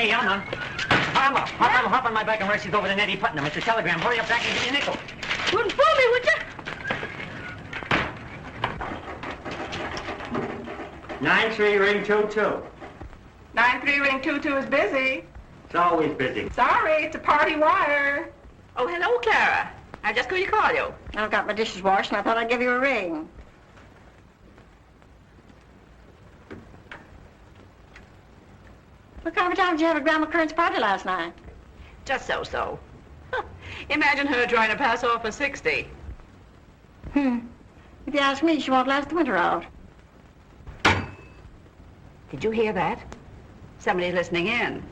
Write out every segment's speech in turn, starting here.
Hey, Alma. Hop on my back and race over to Nettie Putnam. It's a telegram. Hurry up back and get your nickel. Wouldn't fool me, would you? 93 ring 22. 93 ring 22 is busy. It's always busy. Sorry, it's a party wire. Oh, hello, Clara. I just going to call you. I've got my dishes washed, and I thought I'd give you a ring. What kind of a time did you have at Grandma Kern's party last night? Just so-so. Imagine her trying to pass off for 60. If you ask me, she won't last the winter out. Did you hear that? Somebody's listening in.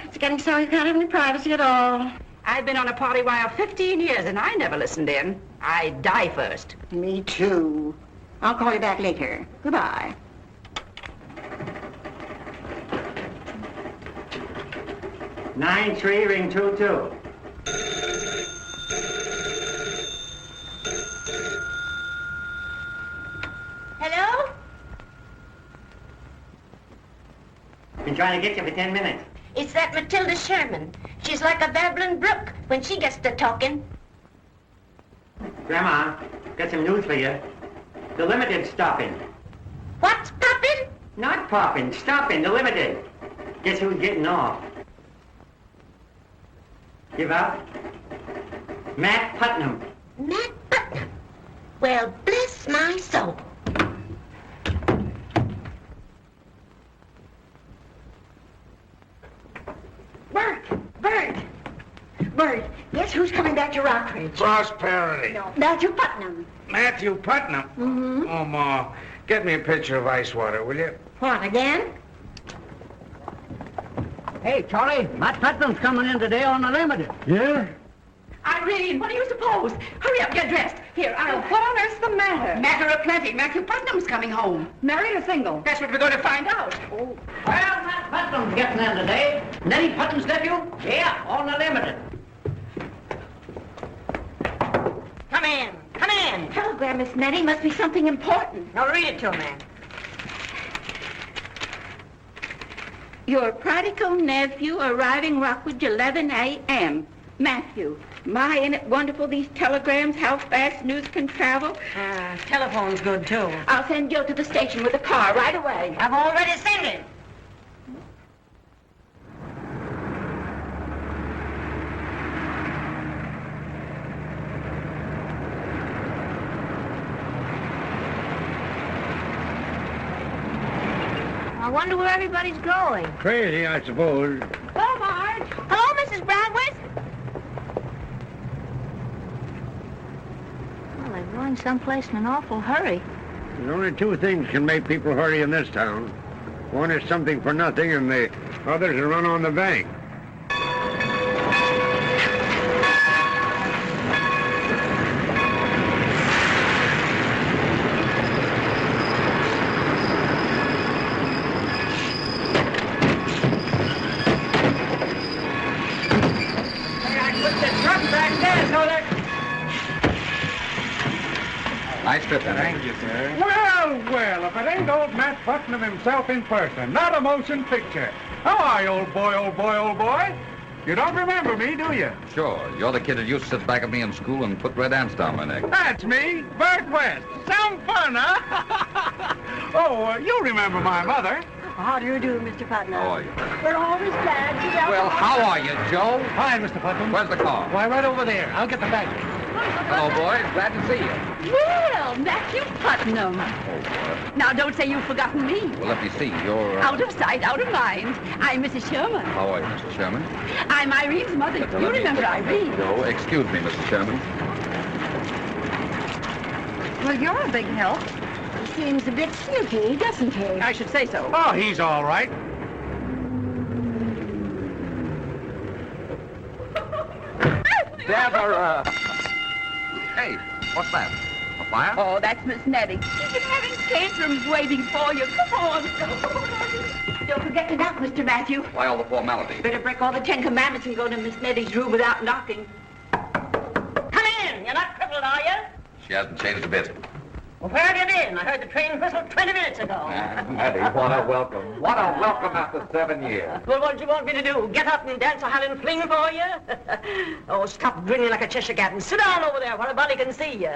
It's getting so you can't have any privacy at all. I've been on a party wire 15 years, and I never listened in. I die first. Me too. I'll call you back later. Goodbye. Nine 3 ring 22. Hello? Been trying to get you for 10 minutes. It's that Matilda Sherman. She's like a babbling brook when she gets to talking. Grandma, got some news for you. The Limited's stopping. What's poppin'? Not popping, stopping, the Limited. Guess who's getting off? Give up? Matt Putnam. Matt Putnam. Well, bless my soul. Bert, guess who's coming back to Rockridge? Prosperity. No, Matthew Putnam. Matthew Putnam? Mm-hmm. Oh, Ma, get me a pitcher of ice water, will you? What, again? Hey, Charlie, Matt Putnam's coming in today on the Limited. Yeah? Irene, what do you suppose? Hurry up, get dressed. Here, what on earth's the matter? Matter of plenty. Matthew Putnam's coming home. Married or single? That's what we're going to find out. Oh. Well, Matt Putnam's getting in today. Nettie Putnam's nephew? Yeah, on the Limited. Come in. Come in. Telegram, Miss Nettie. Must be something important. Now read it to me. Your prodigal nephew arriving Rockridge 11 a.m. Matthew. My, ain't it wonderful, these telegrams, how fast news can travel? Telephone's good, too. I'll send Joe to the station with a car right away. I've already sent it. I wonder where everybody's going. Crazy, I suppose. Hello, Marge. Hello, Mrs. Bradworth. Well, they're going someplace in an awful hurry. There's only two things can make people hurry in this town. One is something for nothing, and the other's a run on the bank. Nice trip, Henry. Thank you, sir. Well, if it ain't old Matt Putnam himself in person, not a motion picture. How are you, old boy, old boy, old boy? You don't remember me, do you? Sure. You're the kid that used to sit back at me in school and put red ants down my neck. That's me, Bert West. Some fun, huh? You remember my mother. How do you do, Mr. Putnam? How are you? We're always glad to welcome... Well, how are you, Joe? Hi, Mr. Putnam. Where's the car? Why, right over there. I'll get the baggage. Hello, boys. Glad to see you. Well, Matthew Putnam. Oh, Now, don't say you've forgotten me. well, let me see. You're... Out of sight, out of mind. I'm Mrs. Sherman. How are you, Mr. Sherman? I'm Irene's mother. Now, You let me- remember Irene. No, excuse me, Mrs. Sherman. Well, you're a big help. He seems a bit snooty, doesn't he? I should say so. Oh, he's all right. Deborah! Hey, what's that? A fire? Oh, that's Miss Nettie. She's been having tantrums waiting for you. Come on. Don't forget to knock, Mr. Matthew. Why all the formality? Better break all the 10 Commandments and go to Miss Nettie's room without knocking. Come in. You're not crippled, are you? She hasn't changed a bit. Well, where have you been? I heard the train whistle 20 minutes ago. Eddie, what a welcome. What a welcome after 7 years. Well, what do you want me to do? Get up and dance a Highland fling for you? Oh, stop grinning like a Cheshire cat and sit down over there where a body can see you.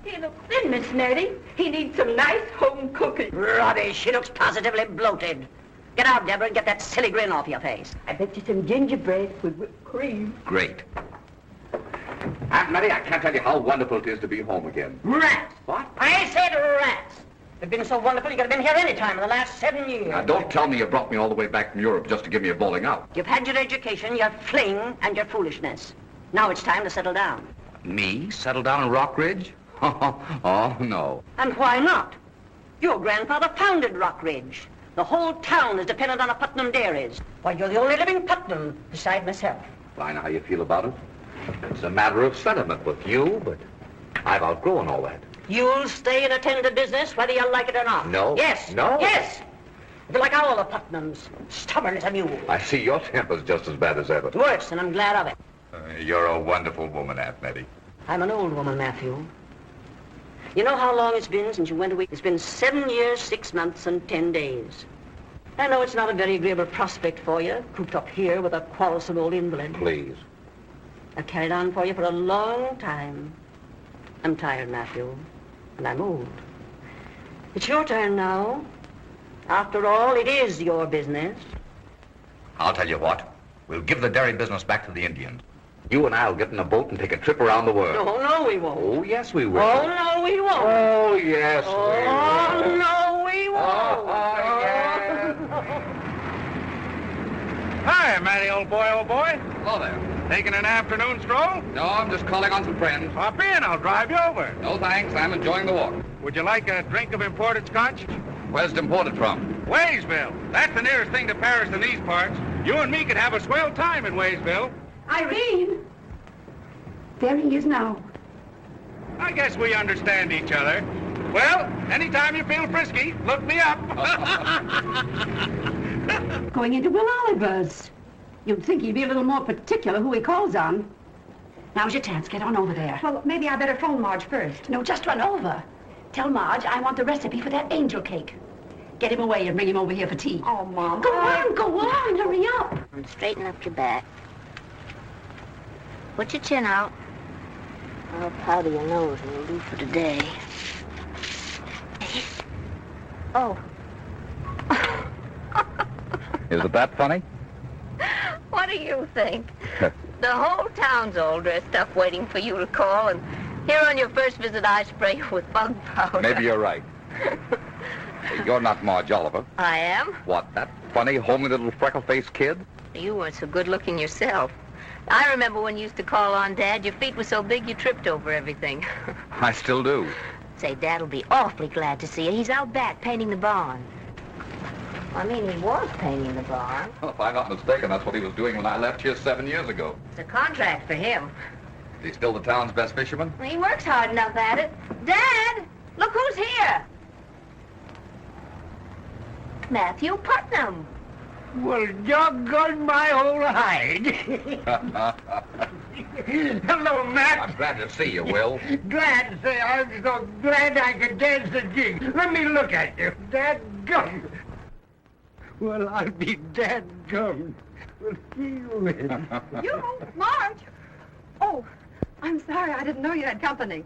He looks thin, Miss Nettie. He needs some nice home cooking. Rubbish. She looks positively bloated. Get out, Deborah, and get that silly grin off your face. I bet you some gingerbread with whipped cream. Great. Aunt Mattie, I can't tell you how wonderful it is to be home again. Rats. What? I said rats. It's been so wonderful you could have been here any time in the last 7 years. Now, don't tell me you brought me all the way back from Europe just to give me a bowling out. You've had your education, your fling, and your foolishness. Now it's time to settle down. Me? Settle down in Rock Ridge? Oh, no. And why not? Your grandfather founded Rock Ridge. The whole town is dependent on a Putnam dairies. Why, you're the only living Putnam beside myself. I know how you feel about it. It's a matter of sentiment with you, but I've outgrown all that. You'll stay and attend to business whether you like it or not. No. Yes. No. Yes. You're like all the Putnams. Stubborn as a mule. I see your temper's just as bad as ever. Worse, and I'm glad of it. You're a wonderful woman, Aunt Nettie. I'm an old woman, Matthew. You know how long it's been since you went away? It's been 7 years, 6 months, and 10 days. I know it's not a very agreeable prospect for you, cooped up here with a quarrelsome old invalid. Please. I've carried on for you for a long time. I'm tired, Matthew, and I'm old. It's your turn now. After all, it is your business. I'll tell you what. We'll give the dairy business back to the Indians. You and I'll get in a boat and take a trip around the world. No, we won't. Oh, yes, we will. Oh, no, we won't. Oh, yes, we will. Oh, no, we won't. Oh, yes. Hi, Matty, old boy, old boy. Hello there. Taking an afternoon stroll? No, I'm just calling on some friends. Hop in, I'll drive you over. No, thanks. I'm enjoying the walk. Would you like a drink of imported scotch? Where's it imported from? Waysville. That's the nearest thing to Paris in these parts. You and me could have a swell time in Waysville. Irene! There he is now. I guess we understand each other. Well, anytime you feel frisky, look me up. Going into Will Oliver's. You'd think he'd be a little more particular who he calls on. Now's your chance. Get on over there. Well, maybe I better phone Marge first. No, just run over. Tell Marge I want the recipe for that angel cake. Get him away and bring him over here for tea. Oh, Mom. Go on, hurry up. And straighten up your back. Put your chin out. I'll powder your nose and we'll do for today. Oh. Is it that funny? What do you think? The whole town's all dressed up waiting for you to call, and here on your first visit I spray you with bug powder. Maybe you're right. You're not Marge Oliver. I am? What, that funny, homely little freckle-faced kid? You weren't so good looking yourself. I remember when you used to call on Dad, your feet were so big you tripped over everything. I still do. Say, Dad'll be awfully glad to see you. He's out back painting the barn. I mean, he was painting the barn. Well, if I'm not mistaken, that's what he was doing when I left here 7 years ago. It's a contract for him. Is he still the town's best fisherman? He works hard enough at it. Dad, look who's here. Matthew Putnam. Well, doggone my old hide. Hello, Matt. I'm glad to see you, Will. Glad to say I'm so glad I could dance the jig. Let me look at you. Dadgum. Well, I'll be dadgum. We'll see you in. You, Marge? Oh, I'm sorry. I didn't know you had company.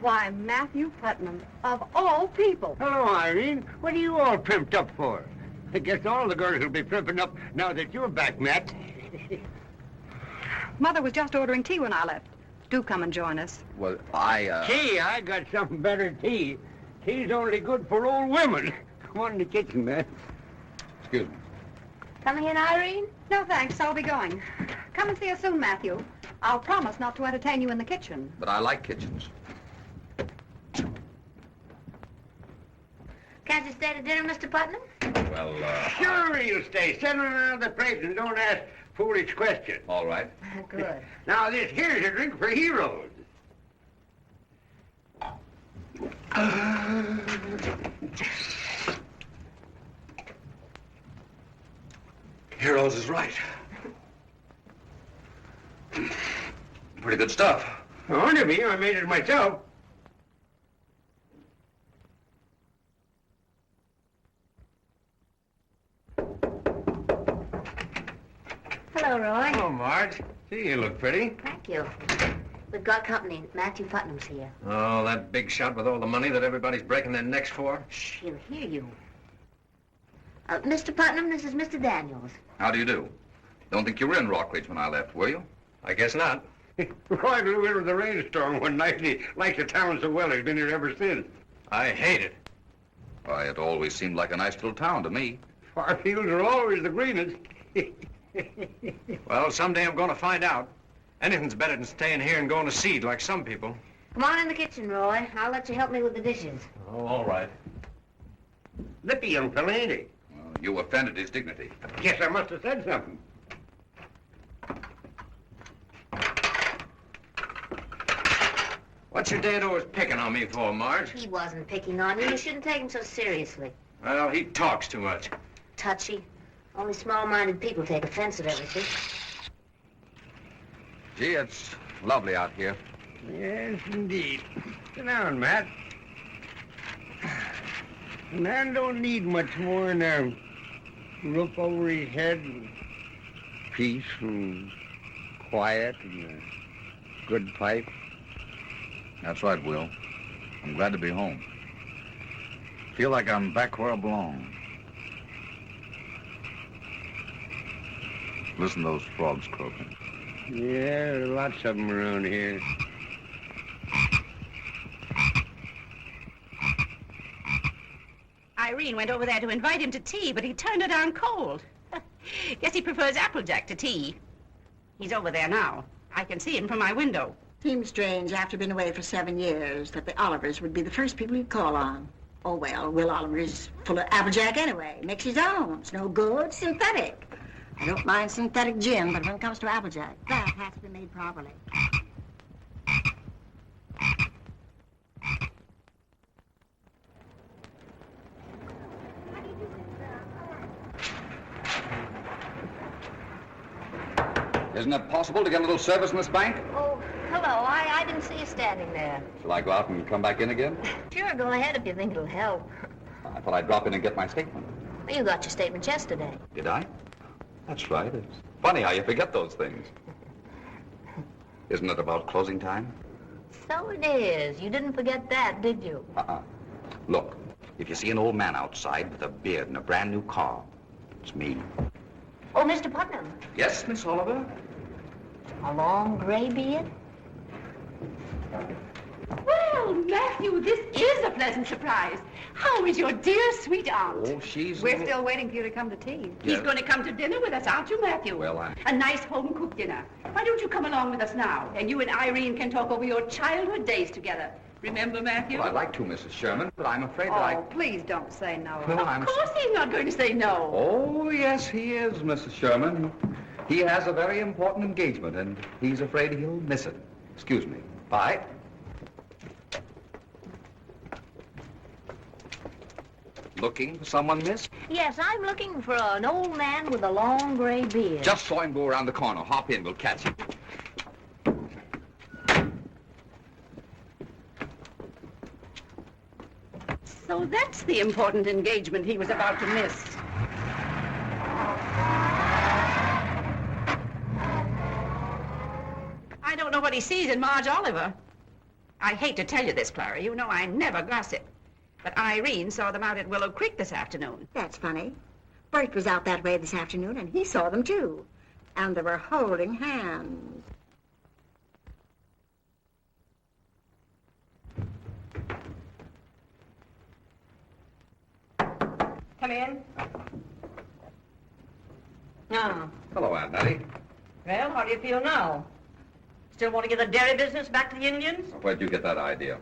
Why, Matthew Putnam, of all people. Hello, Irene. What are you all primped up for? I guess all the girls will be primping up now that you're back, Matt. Mother was just ordering tea when I left. Do come and join us. Well, Tea? I got something better than tea. Tea's only good for old women. Come on in the kitchen, Matt. Excuse me. Coming in, Irene? No, thanks. I'll be going. Come and see us soon, Matthew. I'll promise not to entertain you in the kitchen. But I like kitchens. Can't you stay to dinner, Mr. Putnam? Well, Sure you'll stay. Sit around the place and don't ask foolish questions. all right. Good. Now, this here's a drink for heroes. Heroes is right. Pretty good stuff. Under me, I made it myself. Marge. Gee, you look pretty. Thank you. We've got company. Matthew Putnam's here. Oh, that big shot with all the money that everybody's breaking their necks for? Shh, he'll hear you. Mr. Putnam, this is Mr. Daniels. How do you do? Don't think you were in Rockridge when I left, were you? I guess not. Roy blew in with a rainstorm one night, and he liked the town so well he's been here ever since. I hate it. Why, it always seemed like a nice little town to me. Far fields are always the greenest. Well, someday I'm going to find out. Anything's better than staying here and going to seed like some people. Come on in the kitchen, Roy. I'll let you help me with the dishes. Oh, all right. Lippy young fella, ain't he? Well, you offended his dignity. Guess I must have said something. What's your dad always picking on me for, Marge? He wasn't picking on you. You shouldn't take him so seriously. Well, he talks too much. Touchy. Only small-minded people take offense at everything. Gee, it's lovely out here. Yes, indeed. Sit down, Matt. A man don't need much more than a roof over his head, and peace and quiet, and a good pipe. That's right, Will. I'm glad to be home. Feel like I'm back where I belong. Listen to those frogs croaking. Yeah, there are lots of them around here. Irene went over there to invite him to tea, but he turned her down cold. Guess he prefers Applejack to tea. He's over there now. I can see him from my window. Seems strange, after being away for 7 years, that the Olivers would be the first people you'd call on. Oh, well, Will Oliver is full of Applejack anyway. Makes his own. It's no good. Synthetic. I don't mind synthetic gin, but when it comes to Applejack, that has to be made properly. Isn't it possible to get a little service in this bank? Oh, hello. I didn't see you standing there. Shall I go out and come back in again? Sure, go ahead if you think it'll help. I thought I'd drop in and get my statement. Well, you got your statement yesterday. Did I? That's right. It's funny how you forget those things. Isn't it about closing time? So it is. You didn't forget that, did you? Look, if you see an old man outside with a beard and a brand new car, it's me. Oh, Mr. Putnam. Yes, Miss Oliver? A long gray beard? Well, Matthew, this is a pleasant surprise. How is your dear, sweet aunt? Oh, she's... We're still waiting for you to come to tea. Yes. He's going to come to dinner with us, aren't you, Matthew? Well, A nice home-cooked dinner. Why don't you come along with us now, and you and Irene can talk over your childhood days together. Remember, Matthew? Well, I'd like to, Mrs. Sherman, but I'm afraid that I... Oh, please don't say no. Well, of course he's not going to say no. Oh, yes, he is, Mrs. Sherman. He has a very important engagement, and he's afraid he'll miss it. Excuse me. Bye. Looking for someone, miss? Yes, I'm looking for an old man with a long gray beard. Just saw him go around the corner. Hop in, we'll catch him. So that's the important engagement he was about to miss. I don't know what he sees in Marge Oliver. I hate to tell you this, Clara. You know I never gossip. But Irene saw them out at Willow Creek this afternoon. That's funny. Bert was out that way this afternoon, and he saw them, too. And they were holding hands. Come in. Ah. Hello, Aunt Nettie. Well, how do you feel now? Still want to get the dairy business back to the Indians? Where'd you get that idea?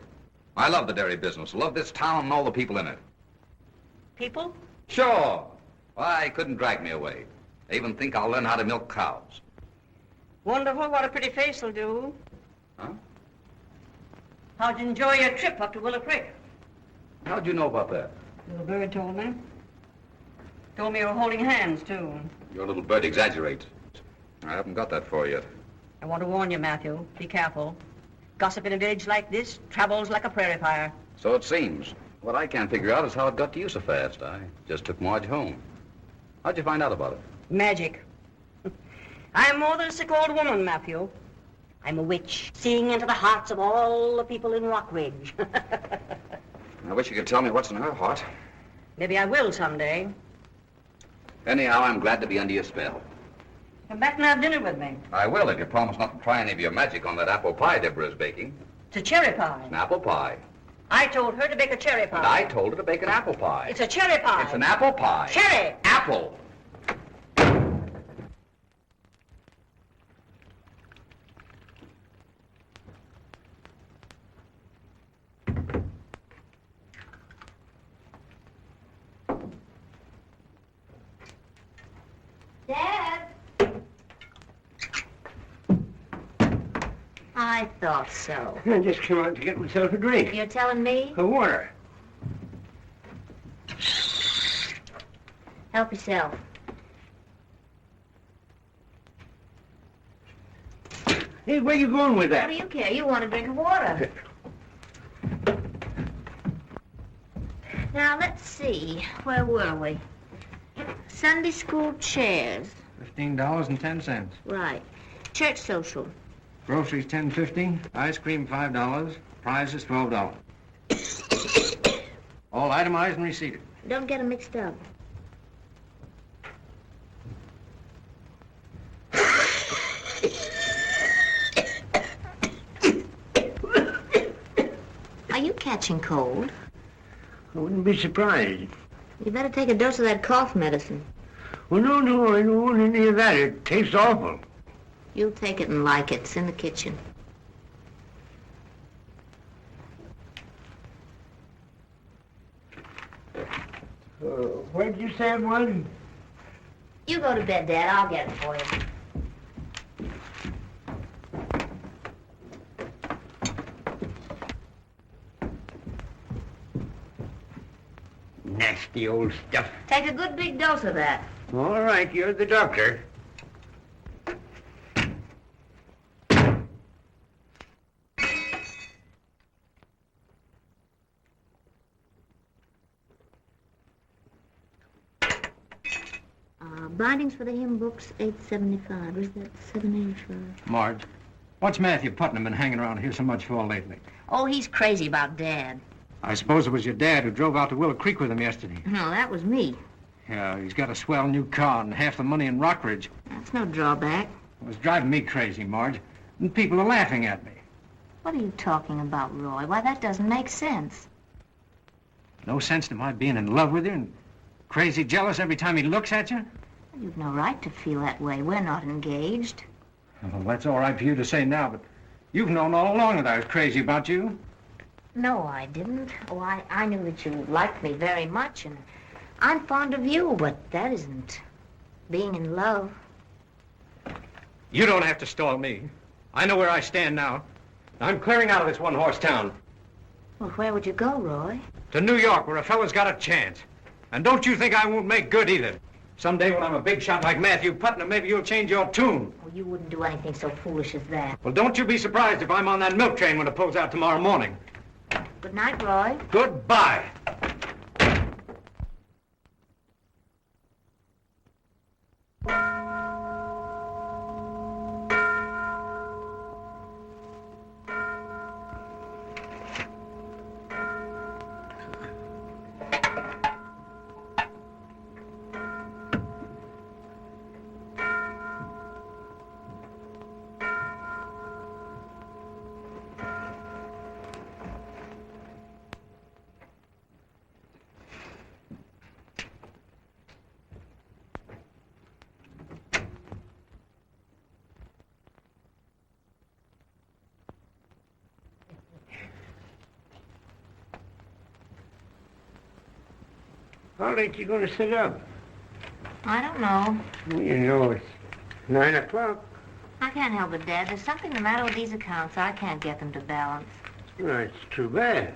I love the dairy business. Love this town and all the people in it. People? Sure. Why, couldn't drag me away. I even think I'll learn how to milk cows. Wonderful what a pretty face will do. Huh? How'd you enjoy your trip up to Willow Creek? How'd you know about that? Little bird told me. Told me you were holding hands, too. Your little bird exaggerates. I haven't got that for yet. I want to warn you, Matthew. Be careful. Gossip in a village like this travels like a prairie fire. So it seems. What I can't figure out is how it got to you so fast. I just took Marge home. How'd you find out about it? Magic. I'm more than a sick old woman, Matthew. I'm a witch, seeing into the hearts of all the people in Rockridge. I wish you could tell me what's in her heart. Maybe I will someday. Anyhow, I'm glad to be under your spell. Come back and have dinner with me. I will, if you promise not to try any of your magic on that apple pie Deborah's baking. It's a cherry pie. It's an apple pie. I told her to bake a cherry pie. And I told her to bake an apple pie. It's a cherry pie. It's an apple pie. Cherry. Apple. Dad! I thought so. I just came out to get myself a drink. You're telling me? A water. Help yourself. Hey, where you going with that? What do you care? You want a drink of water. Now, let's see. Where were we? Sunday school chairs. $15.10. Right. Church social. Groceries $10.50. Ice cream $5. Prizes $12. All itemized and receipted. Don't get them mixed up. Are you catching cold? I wouldn't be surprised. You better take a dose of that cough medicine. Well, no, I don't want any of that. It tastes awful. You'll take it and like it. It's in the kitchen. Where'd you say it was? You go to bed, Dad. I'll get it for you. Nasty old stuff. Take a good big dose of that. All right, you're the doctor. Bindings for the hymn books, $8.75. Is that $7.85? Marge, what's Matthew Putnam been hanging around here so much for lately? Oh, he's crazy about Dad. I suppose it was your dad who drove out to Willow Creek with him yesterday. No, that was me. Yeah, he's got a swell new car and half the money in Rockridge. That's no drawback. It was driving me crazy, Marge. And people are laughing at me. What are you talking about, Roy? Why, that doesn't make sense. No sense to my being in love with you and crazy jealous every time he looks at you? You've no right to feel that way. We're not engaged. Well, that's all right for you to say now, but you've known all along that I was crazy about you. No, I didn't. Oh, I knew that you liked me very much, and I'm fond of you, but that isn't being in love. You don't have to stall me. I know where I stand now. I'm clearing out of this one-horse town. Well, where would you go, Roy? To New York, where a fella's got a chance. And don't you think I won't make good either. Someday when I'm a big shot like Matthew Putnam, maybe you'll change your tune. Oh, you wouldn't do anything so foolish as that. Well, don't you be surprised if I'm on that milk train when it pulls out tomorrow morning. Good night, Roy. Goodbye. How late you going to sit up? I don't know. You know, it's 9 o'clock. I can't help it, Dad. There's something the matter with these accounts. I can't get them to balance. That's too bad.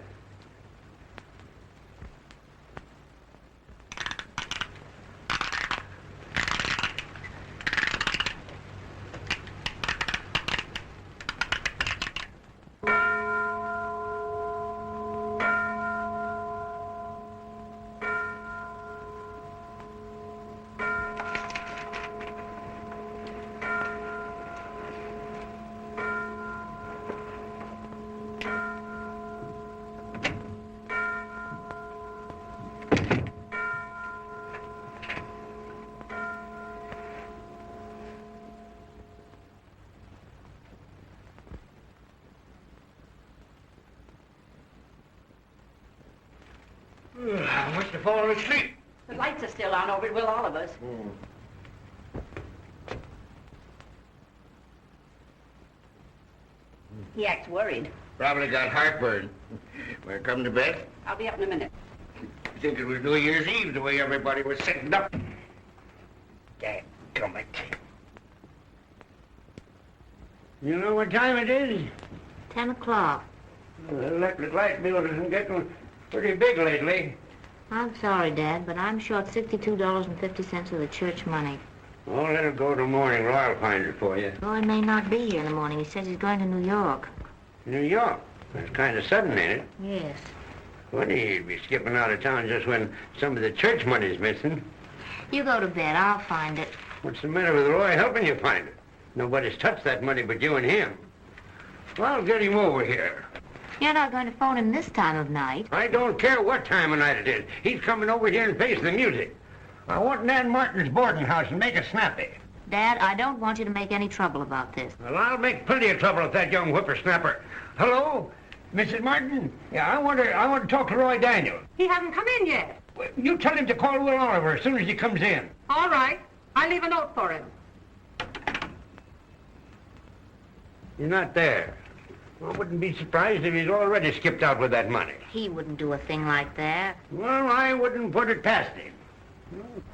I must have fallen asleep. The lights are still on over at Will Oliver's. He acts worried. Probably got heartburn. Wanna come to bed? I'll be up in a minute. I think it was New Year's Eve the way everybody was sitting up. Dadgummit. You know what time it is? 10 o'clock. The electric light bill is getting pretty big lately. I'm sorry, Dad, but I'm short $62.50 of the church money. Oh, let it go till morning. Roy'll find it for you. Roy may not be here in the morning. He says he's going to New York. New York? That's kind of sudden, ain't it? Yes. Funny he'd be skipping out of town just when some of the church money's missing. You go to bed. I'll find it. What's the matter with Roy helping you find it? Nobody's touched that money but you and him. Well, I'll get him over here. You're not going to phone him this time of night. I don't care what time of night it is. He's coming over here and face the music. I want Nan Martin's boarding house and make it snappy. Dad, I don't want you to make any trouble about this. Well, I'll make plenty of trouble with that young whippersnapper. Hello? Mrs. Martin? Yeah, I want to talk to Roy Daniels. He hasn't come in yet. Well, you tell him to call Will Oliver as soon as he comes in. All right. I'll leave a note for him. You're not there. I wouldn't be surprised if he's already skipped out with that money. He wouldn't do a thing like that. Well, I wouldn't put it past him.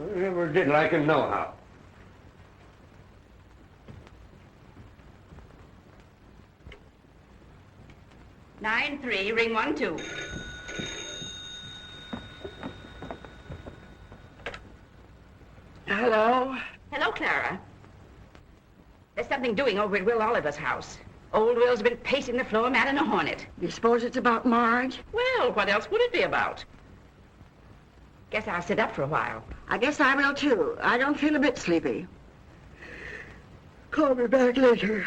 I never did like him nohow. Nine 3, ring 1 2. Hello? Hello, Clara. There's something doing over at Will Oliver's house. Old Will's been pacing the floor mad in a hornet. You suppose it's about Marge? Well, what else would it be about? Guess I'll sit up for a while. I guess I will, too. I don't feel a bit sleepy. Call me back later.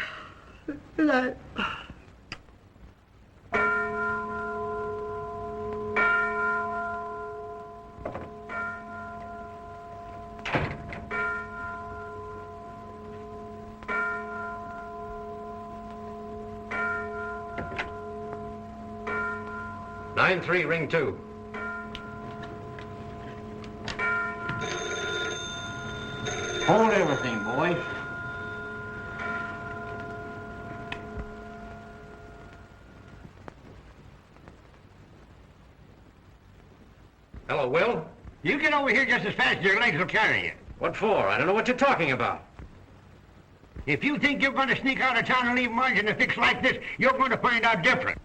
Good night. Line 3, ring 2. Hold everything, boys. Hello, Will? You get over here just as fast as your legs will carry you. What for? I don't know what you're talking about. If you think you're going to sneak out of town and leave Marge in a fix like this, you're going to find out different.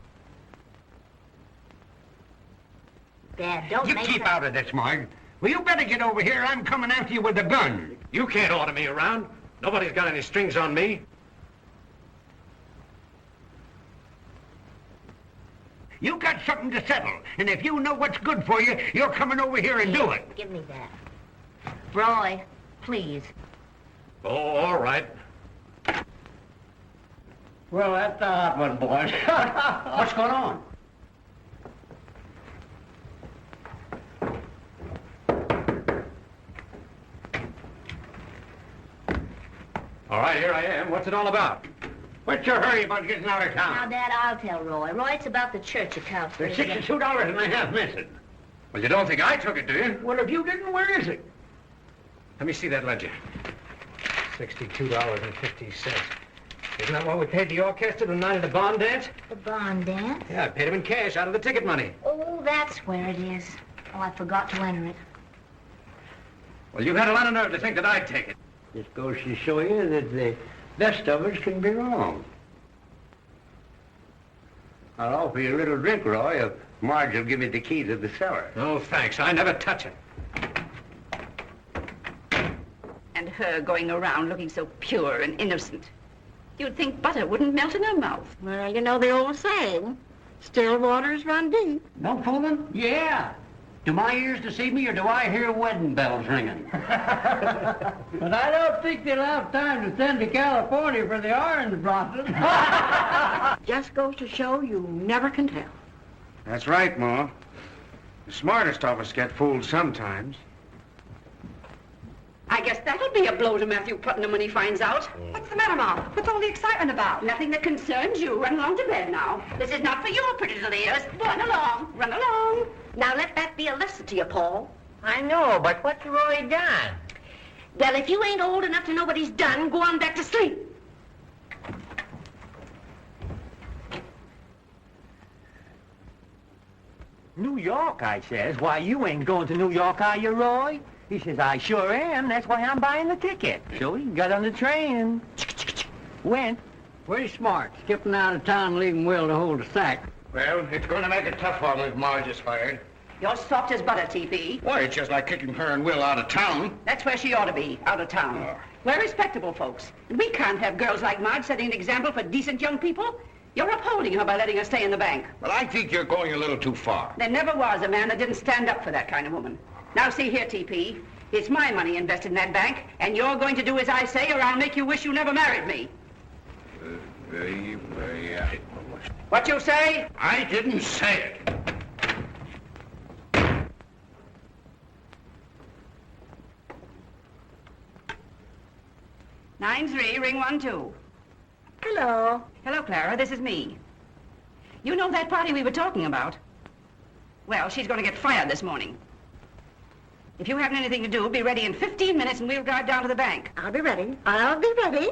Dad, don't You make keep that... out of this, Marge. Well, you better get over here. I'm coming after you with a gun. You can't order me around. Nobody's got any strings on me. You got something to settle, and if you know what's good for you, you're coming over here and do it. Give me that. Roy, please. Oh, all right. Well, that's the hot one, boys. What's going on? All right, here I am. What's it all about? What's your hurry about getting out of Now, town? Dad, I'll tell Roy. Roy, it's about the church account. There's $62.50 missing. Well, you don't think I took it, do you? Well, if you didn't, where is it? Let me see that ledger. $62.50. Isn't that what we paid the orchestra the night of the bond dance? The bond dance? Yeah, I paid him in cash out of the ticket money. Oh, that's where it is. Oh, I forgot to enter it. Well, you've had a lot of nerve to think that I'd take it. Just goes to show you that the best of us can be wrong. I'll offer you a little drink, Roy, if Marge will give me the key to the cellar. Oh, thanks. I never touch it. And her going around looking so pure and innocent. You'd think butter wouldn't melt in her mouth. Well, you know the old saying, still waters run deep. No fooling? Yeah. Do my ears deceive me, or do I hear wedding bells ringing? But I don't think they'll have time to send to California for the orange blossom. Just goes to show you never can tell. That's right, Ma. The smartest of us get fooled sometimes. I guess that'll be a blow to Matthew Putnam when he finds out. What's the matter, Ma? What's all the excitement about? Nothing that concerns you. Run along to bed now. This is not for your pretty little ears. Run along. Run along. Now let that be a lesson to you, Paul. I know, but what's Roy done? Well, if you ain't old enough to know what he's done, go on back to sleep. New York, I says. Why, you ain't going to New York, are you, Roy? He says, I sure am. That's why I'm buying the ticket. So he got on the train and went. Pretty smart, skipping out of town, leaving Will to hold the sack. Well, it's going to make it tough for him if Marge is fired. You're soft as butter, TP. Why, it's just like kicking her and Will out of town. That's where she ought to be, out of town. We're respectable folks. We can't have girls like Marge setting an example for decent young people. You're upholding her by letting her stay in the bank. Well, I think you're going a little too far. There never was a man that didn't stand up for that kind of woman. Now, see here, TP. It's my money invested in that bank, and you're going to do as I say, or I'll make you wish you never married me. What you say? I didn't say it. 9-3, ring 1-2. Hello. Hello, Clara. This is me. You know that party we were talking about? Well, she's going to get fired this morning. If you haven't anything to do, be ready in 15 minutes and we'll drive down to the bank. I'll be ready. I'll be ready.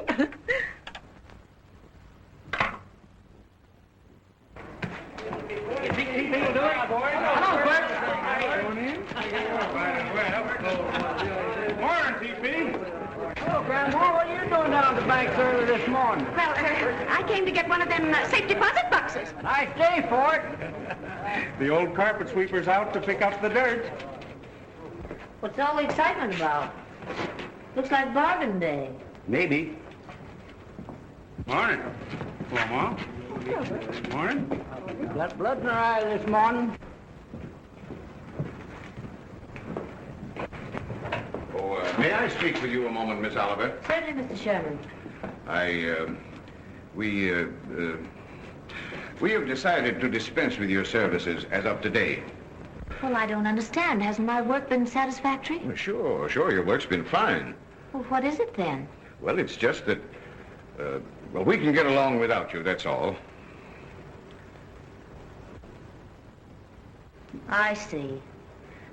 Morning, TP. Hello, Grandma. What are you doing down at the bank early this morning? Well, I came to get one of them safe deposit boxes. Nice day for it. The old carpet sweeper's out to pick up the dirt. What's all the excitement about? Looks like bargain day. Maybe. Morning. Hello, Mom. Morning. Got blood in her eye this morning. Oh, may I speak with you a moment, Miss Oliver? Certainly, Mr. Sherman. We have decided to dispense with your services as of today. Well, I don't understand. Hasn't my work been satisfactory? Well, sure, your work's been fine. Well, what is it then? Well, it's just that, well, we can get along without you, that's all. I see.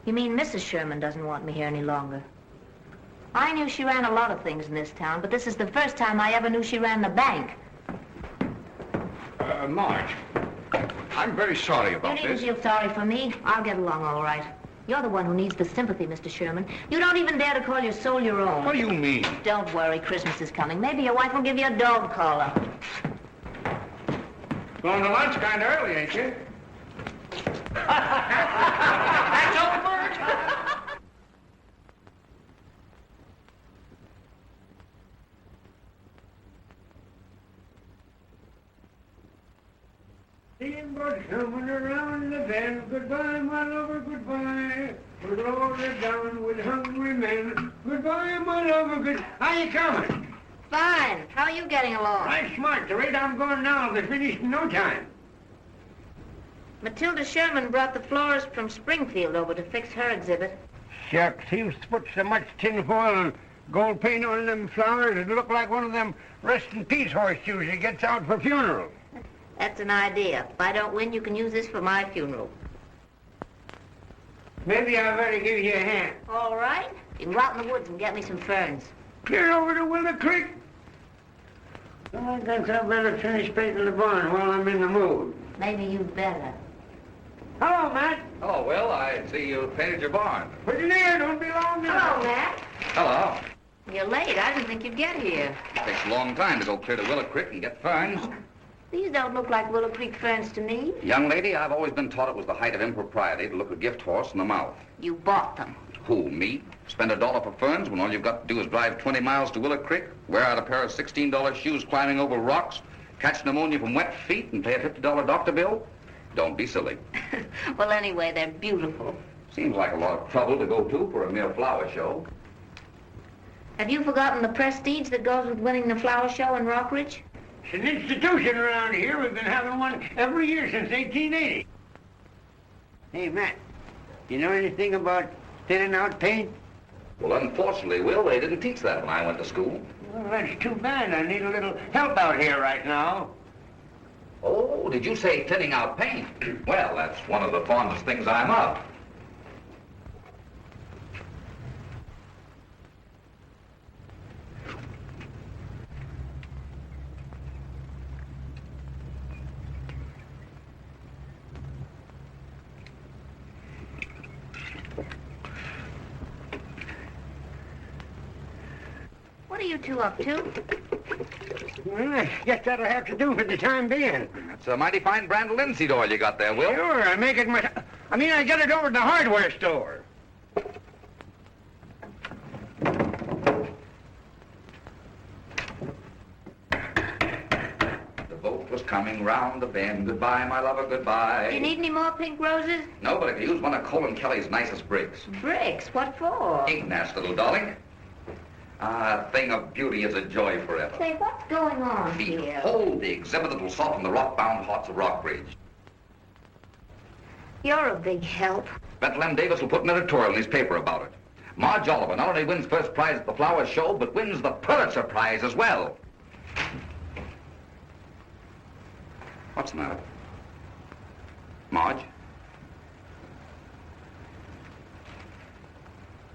You mean Mrs. Sherman doesn't want me here any longer? I knew she ran a lot of things in this town, but this is the first time I ever knew she ran the bank. Marge, I'm very sorry about You this. needn't feel sorry for me. I'll get along all right. You're the one who needs the sympathy, Mr. Sherman. You don't even dare to call your soul your own. What do you mean? Don't worry, Christmas is coming. Maybe your wife will give you a dog collar. Going to lunch kind of early, ain't you? That's over! Steamboat coming around the bend. Goodbye, my lover, goodbye. We're loaded down with hungry men. Goodbye, my lover, good. How you coming? Fine. How are you getting along? Right smart. The rate I'm going now, they're finished in no time. Matilda Sherman brought the florist from Springfield over to fix her exhibit. Shucks, he used to put so much tinfoil and gold paint on them flowers, it'd look like one of them rest in peace horseshoes he gets out for funerals. That's an idea. If I don't win, you can use this for my funeral. Maybe I better give you a hand. All right. You can go out in the woods and get me some ferns. Clear over to Willow Creek. I guess I better finish painting the barn while I'm in the mood. Maybe you'd better. Hello, Matt. Hello, Will. I see you painted your barn. Put it near, don't be long now. Hello, Matt. Hello. You're late. I didn't think you'd get here. It takes a long time to go clear to Willow Creek and get ferns. These don't look like Willow Creek ferns to me. Young lady, I've always been taught it was the height of impropriety to look a gift horse in the mouth. You bought them. Who, me? Spend $1 for ferns when all you've got to do is drive 20 miles to Willow Creek, wear out a pair of $16 shoes climbing over rocks, catch pneumonia from wet feet, and pay a $50 doctor bill? Don't be silly. Well, anyway, they're beautiful. Seems like a lot of trouble to go to for a mere flower show. Have you forgotten the prestige that goes with winning the flower show in Rockridge? It's an institution around here. We've been having one every year since 1880. Hey, Matt, you know anything about thinning out paint? Well, unfortunately, Will, they didn't teach that when I went to school. Well, that's too bad. I need a little help out here right now. Oh, did you say thinning out paint? Well, that's one of the fondest things I'm of. What are you two up to? Well, I guess that'll have to do for the time being. That's a mighty fine brand of linseed oil you got there, Will. Sure, I make it myself. I get it over at the hardware store. The boat was coming round the bend. Goodbye, my lover, goodbye. Do you need any more pink roses? No, but I could use one of Colin Kelly's nicest bricks. Bricks? What for? Ignace, little darling. Ah, a thing of beauty is a joy forever. Say, what's going on here? Behold the exhibit that will soften the rock-bound hearts of Rockbridge. You're a big help. Bethlehem Davis will put an editorial in his paper about it. Marge Oliver not only wins first prize at the flower show, but wins the Pulitzer Prize as well. What's the matter? Marge?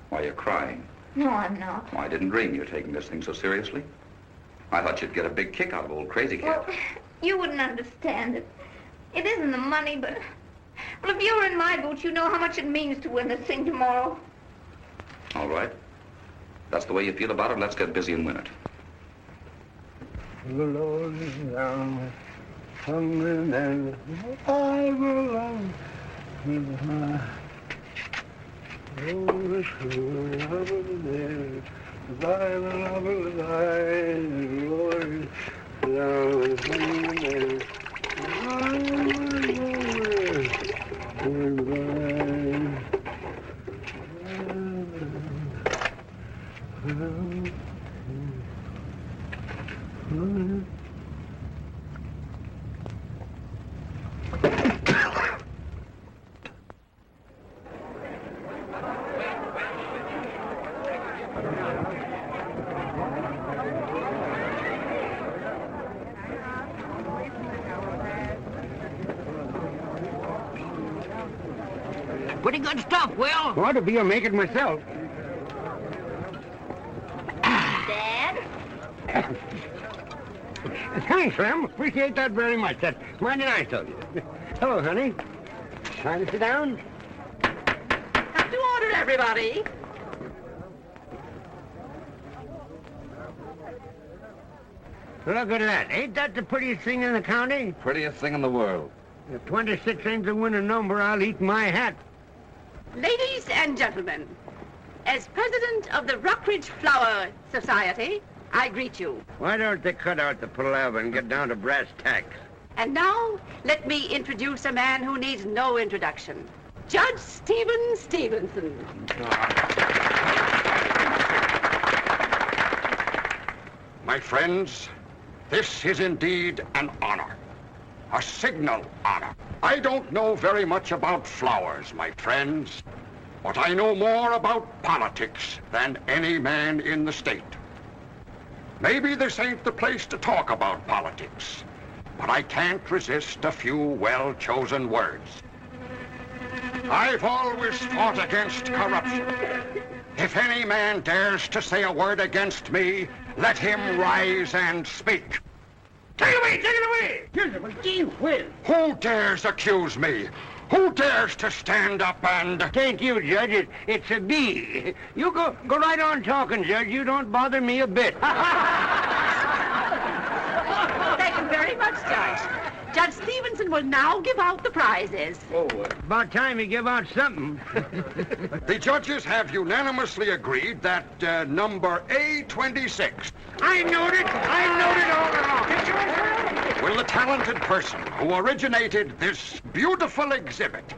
Why, you're crying. No, I'm not. Well, I didn't dream you were taking this thing so seriously. I thought you'd get a big kick out of old Crazy Cat. Well, you wouldn't understand it. It isn't the money, but... Well, if you were in my boots, you know how much it means to win this thing tomorrow. All right. If that's the way you feel about it, let's get busy and win it. The Lord is down, hungry and I belong. Oh, the sure, there, thy love, thy glory, down, hungry Pretty good stuff, Will. Ought to be a make it myself. Dad? Thanks, Lem. Appreciate that very much. That's mighty nice of you. Hello, honey. Time to sit down? Come to order, everybody. Look at that. Ain't that the prettiest thing in the county? Prettiest thing in the world. If 26 ain't the winning number, I'll eat my hat. Ladies and gentlemen, as president of the Rockridge Flower Society, I greet you. Why don't they cut out the palaver and get down to brass tacks? And now, let me introduce a man who needs no introduction. Judge Stephen Stevenson. My friends, this is indeed an honor. A signal honor. I don't know very much about flowers, my friends, but I know more about politics than any man in the state. Maybe this ain't the place to talk about politics, but I can't resist a few well-chosen words. I've always fought against corruption. If any man dares to say a word against me, let him rise and speak. Take it away! Take it away! Gee whiz! Who dares accuse me? Who dares to stand up and... Thank you, Judge. It's a bee. You go right on talking, Judge. You don't bother me a bit. Thank you very much, Judge. Judge Stevenson will now give out the prizes. Oh, about time you give out something. The judges have unanimously agreed that number A26... I knowed it all along. Will the talented person who originated this beautiful exhibit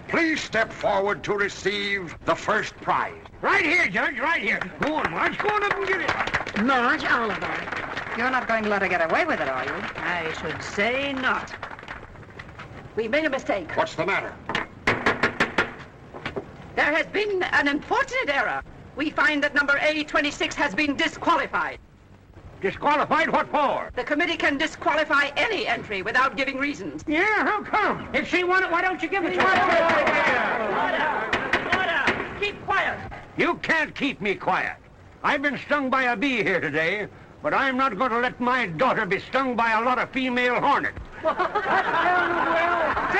please step forward to receive the first prize? Right here, Judge, right here. Go on, Marge. Go on up and get it. Marge Oliver. You're not going to let her get away with it, are you? I should say not. We made a mistake. What's the matter? There has been an unfortunate error. we find that number A26 has been disqualified. Disqualified? What for? The committee can disqualify any entry without giving reasons. Yeah, how come? If she won it, why don't you give it to her? Order! Keep quiet. You can't keep me quiet. I've been stung by a bee here today, but I'm not going to let my daughter be stung by a lot of female hornets. Sit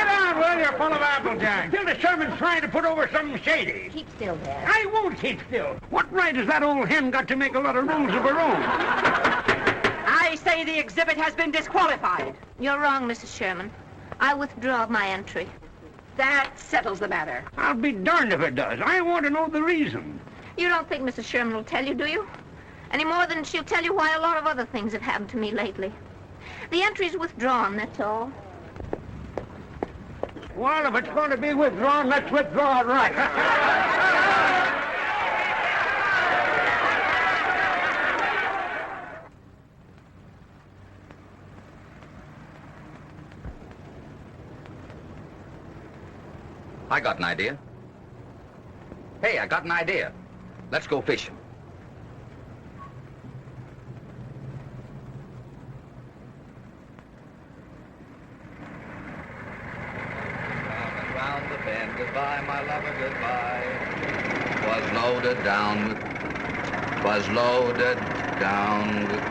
down, Will. You're full of applejack. Hilda Sherman's trying to put over something shady. Keep still, Dad. I won't keep still. What right has that old hen got to make a lot of rules of her own? I say the exhibit has been disqualified. You're wrong, Mrs. Sherman. I withdraw my entry. That settles the matter. I'll be darned if it does. I want to know the reason. You don't think Mrs. Sherman will tell you, do you? Any more than she'll tell you why a lot of other things have happened to me lately. The entry's withdrawn, that's all. Well, if it's going to be withdrawn, let's withdraw it right. I got an idea. Hey, I got an idea. Let's go fishing. Round the bend, goodbye, my lover, goodbye. 'Twas loaded down with, 'twas loaded down with.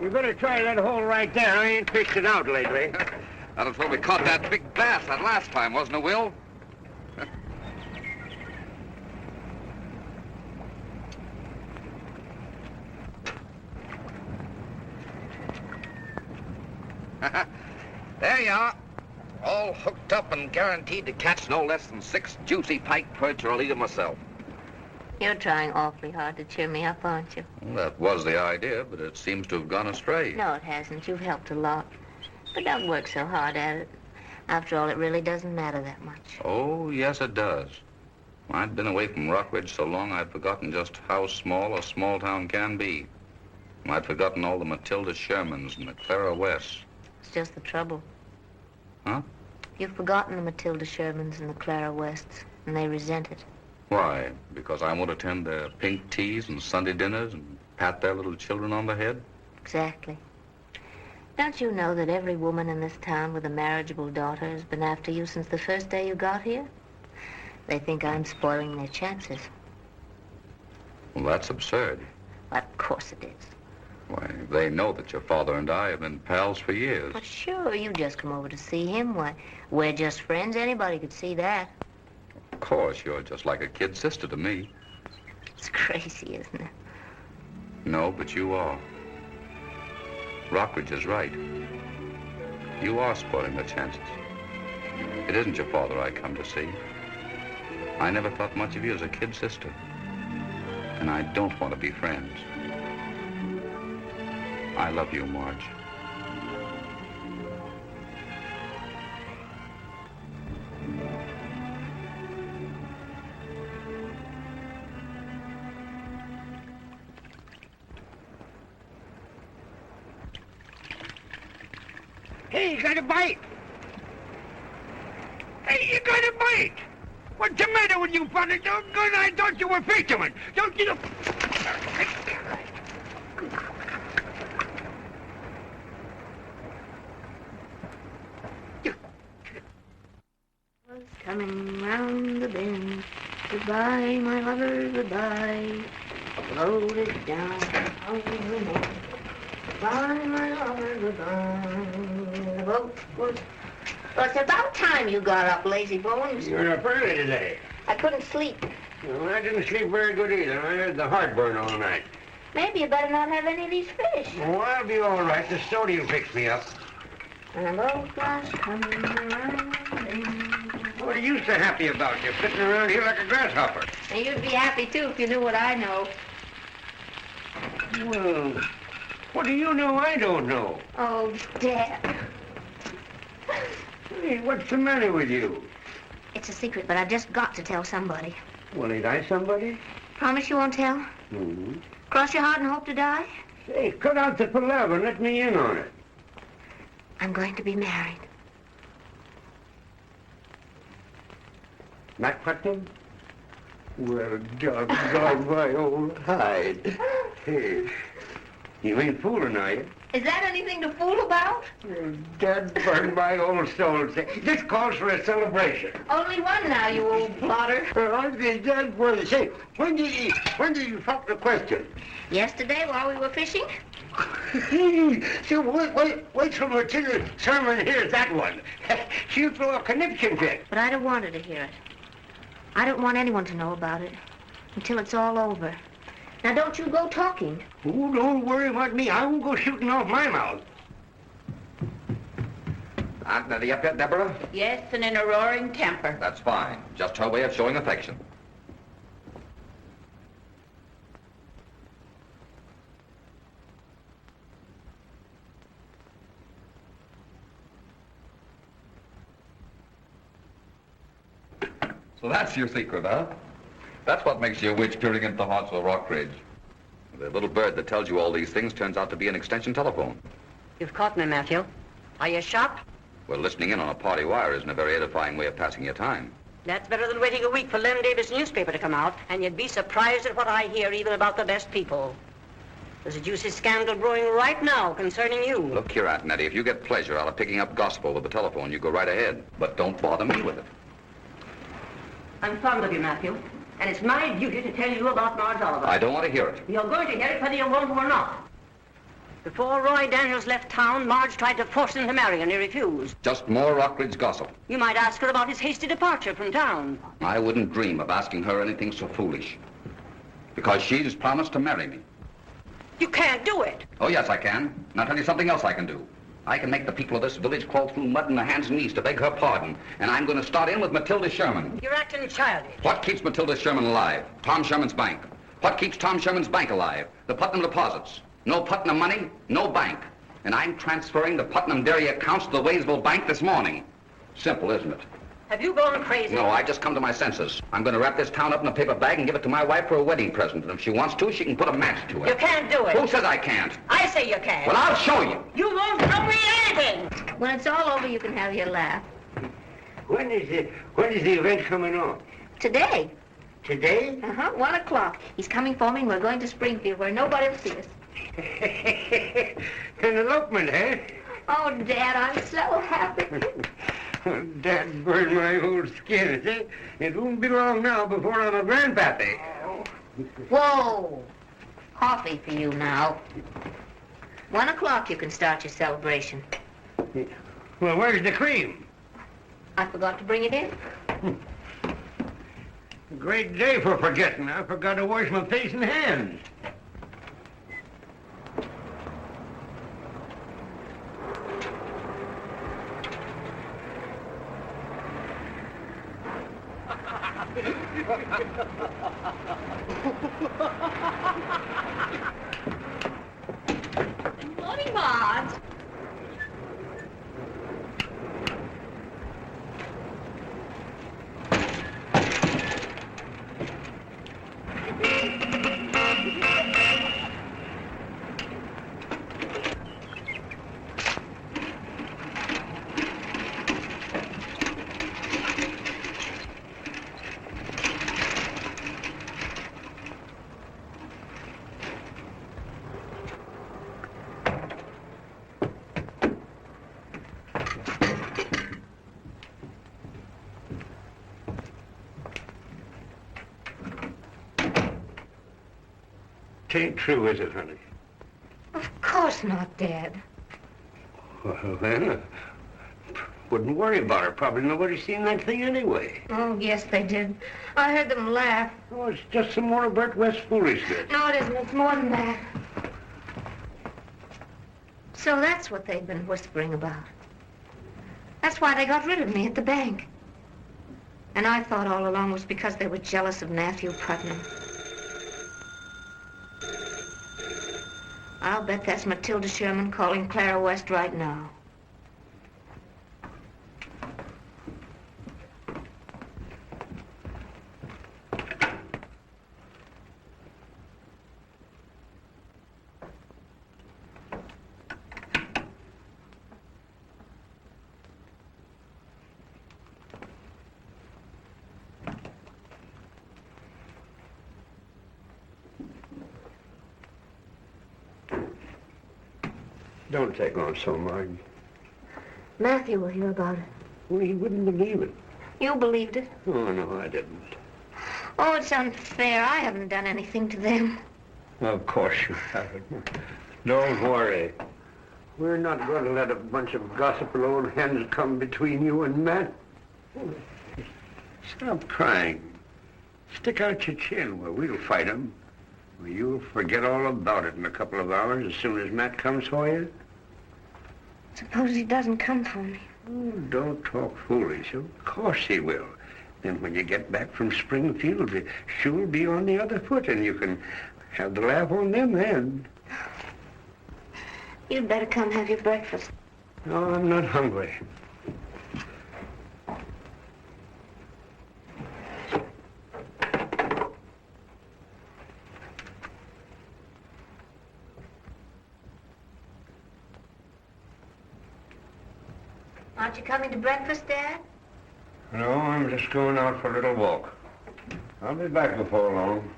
You better try that hole right there. I ain't fished it out lately. That was where we caught that big bass that last time, wasn't it, Will? There you are. All hooked up and guaranteed to catch no less than 6 juicy pike perch, or I'll eat them myself. You're trying awfully hard to cheer me up, aren't you? Well, that was the idea, but it seems to have gone astray. No, it hasn't. You've helped a lot. But don't work so hard at it. After all, it really doesn't matter that much. Oh, yes, it does. I'd been away from Rockridge so long I'd forgotten just how small a small town can be. I'd forgotten all the Matilda Shermans and the Clara Wests. It's just the trouble. Huh? You've forgotten the Matilda Shermans and the Clara Wests, and they resent it. Why? Because I won't attend their pink teas and Sunday dinners and pat their little children on the head? Exactly. Don't you know that every woman in this town with a marriageable daughter has been after you since the first day you got here? They think I'm spoiling their chances. Well, that's absurd. Well, of course it is. Why, they know that your father and I have been pals for years. Well, sure, you just come over to see him. Why, we're just friends. Anybody could see that. Of course, you're just like a kid sister to me. It's crazy, isn't it? No, but you are. Rockridge is right. You are spoiling their chances. It isn't your father I come to see. I never thought much of you as a kid sister. And I don't want to be friends. I love you, Marge. Hey, you got a bite. Hey, you got a bite. What's the matter with you, father? Doggone, I thought you were fishermen. Don't you know? Coming round the bend. Goodbye, my lover, goodbye. Loaded down on the moon. Goodbye, my lover, goodbye. The boat was... Well, it's about time you got up, lazy bones. You're up early today. I couldn't sleep. Well, I didn't sleep very good either. I had the heartburn all night. Maybe you better not have any of these fish. Oh, I'll be all right. The sodium fixed me up. And the boat was coming around the bend. What are you so happy about? You're sitting around here like a grasshopper. And you'd be happy, too, if you knew what I know. Well, what do you know I don't know? Oh, Dad. Hey, what's the matter with you? It's a secret, but I've just got to tell somebody. Well, ain't I somebody? Promise you won't tell? Mm-hmm. Cross your heart and hope to die? Say, cut out the palaver and let me in on it. I'm going to be married. Matt Putnam? Well, doggone my old hide. Hey, you ain't fooling, are you? Is that anything to fool about? Dad burn my old soul. This calls for a celebration. Only one now, you old blotter. I'd be dead for the say. When did you fuck the question? Yesterday while we were fishing? See, wait till Matilda Sherman hears that one. She'll throw a conniption fit. But I don't want her to hear it. I don't want anyone to know about it until it's all over. Now, don't you go talking. Oh, don't worry about me. I won't go shooting off my mouth. Aunt Nettie up yet, Deborah? Yes, and in a roaring temper. That's fine. Just her way of showing affection. So that's your secret, huh? That's what makes you a witch peering into the hearts of Rockridge. The little bird that tells you all these things turns out to be an extension telephone. You've caught me, Matthew. Are you shocked? Well, listening in on a party wire isn't a very edifying way of passing your time. That's better than waiting a week for Lem Davis' newspaper to come out, and you'd be surprised at what I hear even about the best people. There's a juicy scandal brewing right now concerning you. Look here, Aunt Nettie, if you get pleasure out of picking up gossip over the telephone, you go right ahead. But don't bother me with it. I'm fond of you, Matthew, and it's my duty to tell you about Marge Oliver. I don't want to hear it. You're going to hear it whether you want to or not. Before Roy Daniels left town, Marge tried to force him to marry, and he refused. Just more Rockridge gossip. You might ask her about his hasty departure from town. I wouldn't dream of asking her anything so foolish. Because she's promised to marry me. You can't do it. Oh, yes, I can. And I'll tell you something else I can do. I can make the people of this village crawl through mud in their hands and knees to beg her pardon. And I'm going to start in with Matilda Sherman. You're acting childish. What keeps Matilda Sherman alive? Tom Sherman's bank. What keeps Tom Sherman's bank alive? The Putnam deposits. No Putnam money, no bank. And I'm transferring the Putnam dairy accounts to the Waysville Bank this morning. Simple, isn't it? Have you gone crazy? No, I just come to my senses. I'm going to wrap this town up in a paper bag and give it to my wife for a wedding present. And if she wants to, she can put a match to it. You can't do it. Who says I can't? I say you can. Well, I'll show you. You won't show me anything. When it's all over, you can have your laugh. When is the event coming off? Today. Today? 1 o'clock. He's coming for me, and we're going to Springfield, where nobody will see us. An elopement, eh? Oh, Dad, I'm so happy. Dad burned my old skin. It won't be long now before I'm a grandpappy. Whoa! Coffee for you now. 1 o'clock you can start your celebration. Well, where's the cream? I forgot to bring it in. A great day for forgetting. I forgot to wash my face and hands. Good morning, Marge. Tain't true, is it, honey? Of course not, Dad. Well, then, wouldn't worry about her. Probably nobody's seen that thing anyway. Oh, yes, they did. I heard them laugh. Oh, it's just some more of Bert West's foolishness. No, it isn't. It's more than that. So that's what they've been whispering about. That's why they got rid of me at the bank. And I thought all along it was because they were jealous of Matthew Putnam. I'll bet that's Matilda Sherman calling Clara West right now. Don't take on so, Marge. Matthew will hear about it. Well, he wouldn't believe it. You believed it? Oh, no, I didn't. Oh, it's unfair. I haven't done anything to them. Of course you haven't. Don't worry. We're not going to let a bunch of gossiping old hens come between you and Matt. Stop crying. Stick out your chin where we'll fight him. You'll forget all about it in a couple of hours as soon as Matt comes for you. Suppose he doesn't come for me. Oh, don't talk foolish. Of course he will. Then when you get back from Springfield, she'll be on the other foot, and you can have the laugh on them then. You'd better come have your breakfast. No, I'm not hungry. Aren't you coming to breakfast, Dad? No, I'm just going out for a little walk. I'll be back before long.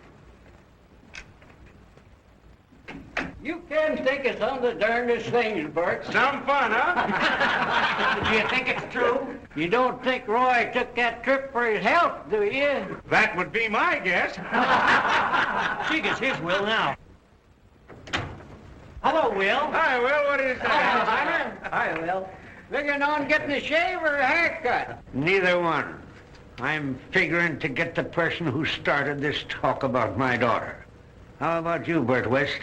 You can think of some of the darndest things, Bert. Some fun, huh? Do you think it's true? You don't think Roy took that trip for his health, do you? That would be my guess. She gets his will now. Hello, Will. Hi, Will. What is that? Hi, Will. Figuring on getting a shave or a haircut? Neither one. I'm figuring to get the person who started this talk about my daughter. How about you, Bert West?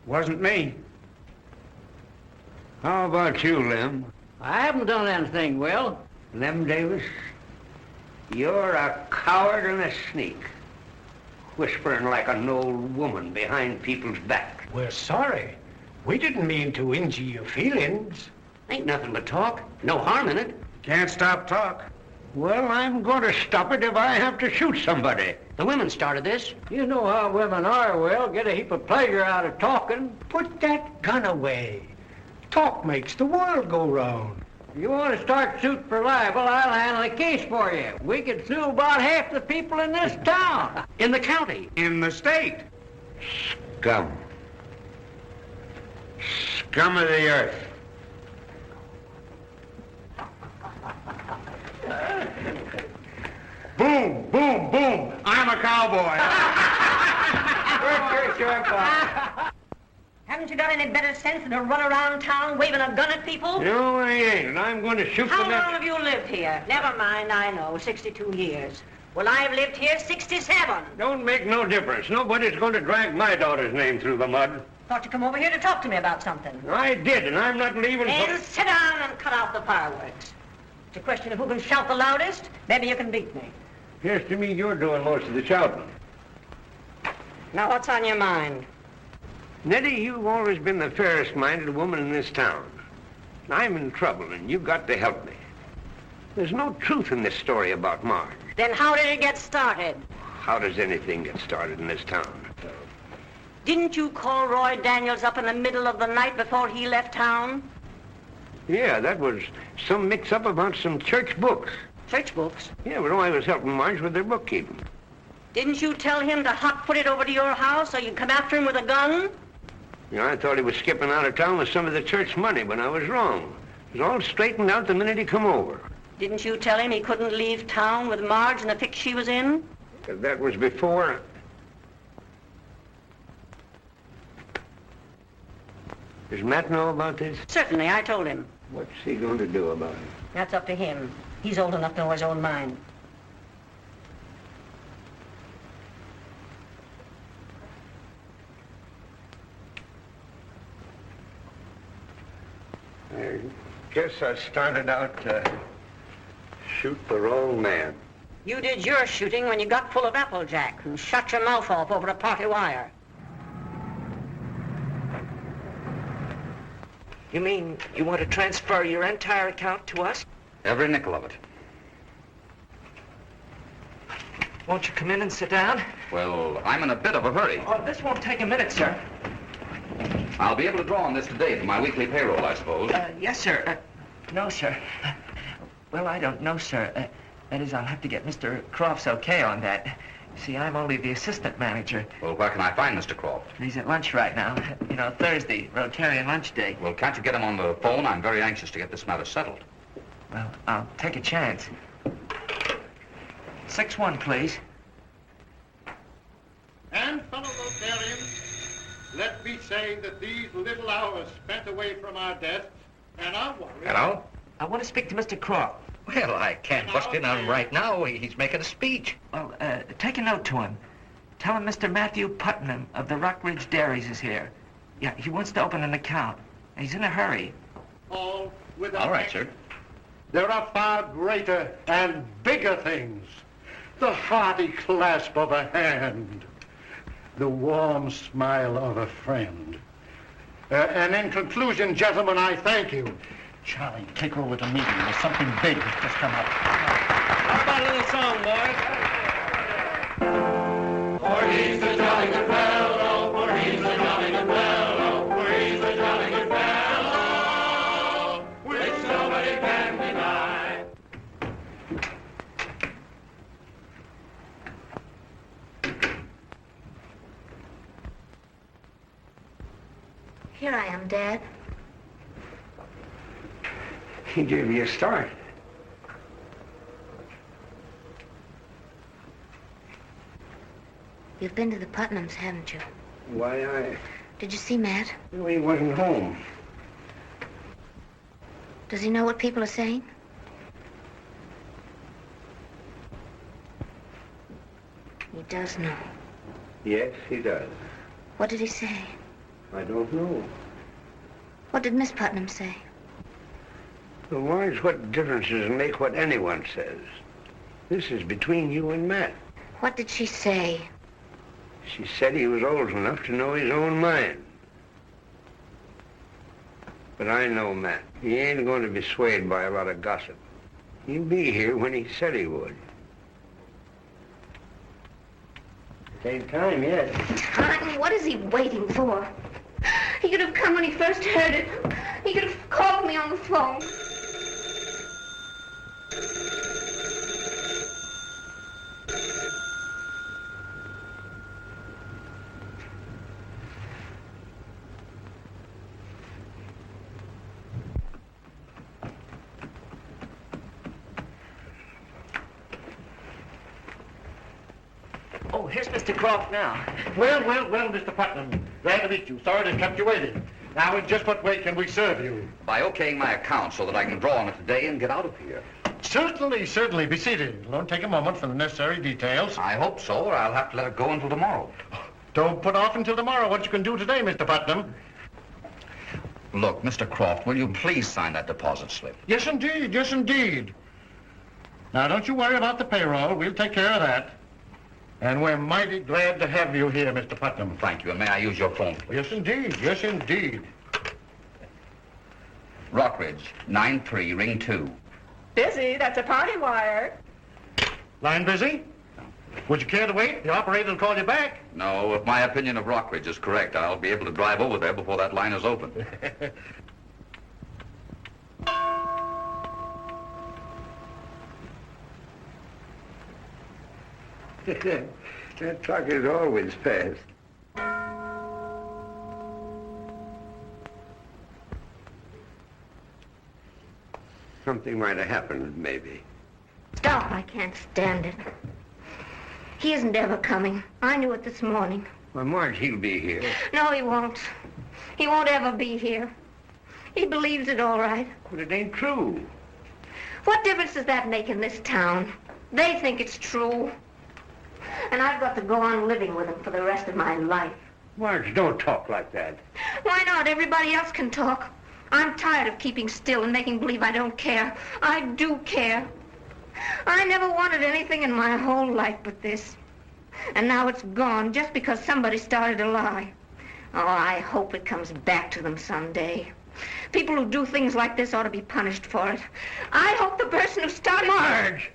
Wasn't me. How about you, Lem? I haven't done anything, Will. Lem Davis, you're a coward and a sneak. Whispering like an old woman behind people's backs. We're sorry. We didn't mean to injure your feelings. Ain't nothing but talk. No harm in it. Can't stop talk. Well, I'm going to stop it if I have to shoot somebody. The women started this. You know how women are, Will. Get a heap of pleasure out of talking. Put that gun away. Talk makes the world go round. If you want to start suit for libel, I'll handle the case for you. We could sue about half the people in this town. In the county. In the state. Scum. Scum of the earth. Boom, boom, boom. I'm a cowboy. Haven't you got any better sense than to run around town waving a gun at people? No, I ain't, and I'm going to shoot How them. long have you lived here? Never mind, I know, 62 years. Well, I've lived here 67. Don't make no difference. Nobody's going to drag my daughter's name through the mud. Thought you'd come over here to talk to me about something. I did, and I'm not leaving. Then sit down and cut out the fireworks. It's a question of who can shout the loudest. Maybe you can beat me. Appears to me you're doing most of the shouting. Now, what's on your mind? Nettie, you've always been the fairest-minded woman in this town. I'm in trouble, and you've got to help me. There's no truth in this story about Marge. Then how did it get started? How does anything get started in this town? Didn't you call Roy Daniels up in the middle of the night before he left town? Yeah, that was some mix-up about some church books. Church books? Yeah, but I was helping Marge with their bookkeeping. Didn't you tell him to hot-foot it over to your house so you'd come after him with a gun? You know, I thought he was skipping out of town with some of the church money, but I was wrong. It was all straightened out the minute he come over. Didn't you tell him he couldn't leave town with Marge in the fix she was in? That was before... Does Matt know about this? Certainly, I told him. What's he going to do about it? That's up to him. He's old enough to know his own mind. I guess I started out to shoot the wrong man. You did your shooting when you got full of Applejack and shot your mouth off over a party wire. You mean you want to transfer your entire account to us? Every nickel of it. Won't you come in and sit down? Well, I'm in a bit of a hurry. Oh, this won't take a minute, sir. I'll be able to draw on this today for my weekly payroll, I suppose. Yes, sir. No, sir. Well, I don't know, sir. That is, I'll have to get Mr. Croft's okay on that. See, I'm only the assistant manager. Well, where can I find Mr. Croft? He's at lunch right now. You know, Thursday, Rotarian lunch day. Well, can't you get him on the phone? I'm very anxious to get this matter settled. Well, I'll take a chance. 6-1, please. And, fellow Rotarians, let me say that these little hours spent away from our desks and our worries... Hello? I want to speak to Mr. Croft. Well, I can't bust in on him right now. He's making a speech. Well, take a note to him. Tell him Mr. Matthew Putnam of the Rty Dairies is here. Yeah, he wants to open an account. He's in a hurry. All with All right, sir. There are far greater and bigger things. The hearty clasp of a hand. The warm smile of a friend. And in conclusion, gentlemen, I thank you. Charlie, take over the meeting. There's something big that's just come up. How about a little song, boys? For he's a jolly good fellow, for he's a jolly good fellow, for he's a jolly good fellow, which nobody can deny. Here I am, Dad. He gave you a start. You've been to the Putnams, haven't you? Why, Did you see Matt? he wasn't home. Does he know what people are saying? He does know. Yes, he does. What did he say? I don't know. What did Miss Putnam say? Well, Marge, what difference does it make what anyone says? This is between you and Matt. What did she say? She said he was old enough to know his own mind. But I know Matt. He ain't going to be swayed by a lot of gossip. He'll be here when he said he would. It ain't time yet. Time? What is he waiting for? He could have come when he first heard it. He could have called me on the phone. Oh, here's Mr. Croft now. Well, Mr. Putnam. Glad to meet you. Sorry to kept you waiting. Now, in just what way can we serve you? By okaying my account so that I can draw on it today and get out of here. Certainly. Be seated. It'll only take a moment for the necessary details. I hope so, or I'll have to let it go until tomorrow. Don't put off until tomorrow what you can do today, Mr. Putnam. Look, Mr. Croft, will you please sign that deposit slip? Yes, indeed. Now, don't you worry about the payroll. We'll take care of that. And we're mighty glad to have you here, Mr. Putnam. Thank you, and may I use your phone, please? Yes, indeed. Rockridge, 9-3, ring 2. Busy, that's a party wire. Line busy? Would you care to wait? The operator will call you back. No, if my opinion of Rockridge is correct, I'll be able to drive over there before that line is open. That talk is always fast. Something might have happened, maybe. Stop, I can't stand it. He isn't ever coming. I knew it this morning. Well, Marge, he'll be here. No, he won't. He won't ever be here. He believes it all right. But it ain't true. What difference does that make in this town? They think it's true. And I've got to go on living with him for the rest of my life. Marge, don't talk like that. Why not? Everybody else can talk. I'm tired of keeping still and making believe I don't care. I do care. I never wanted anything in my whole life but this. And now it's gone just because somebody started a lie. Oh, I hope it comes back to them someday. People who do things like this ought to be punished for it. I hope the person who started... Marge!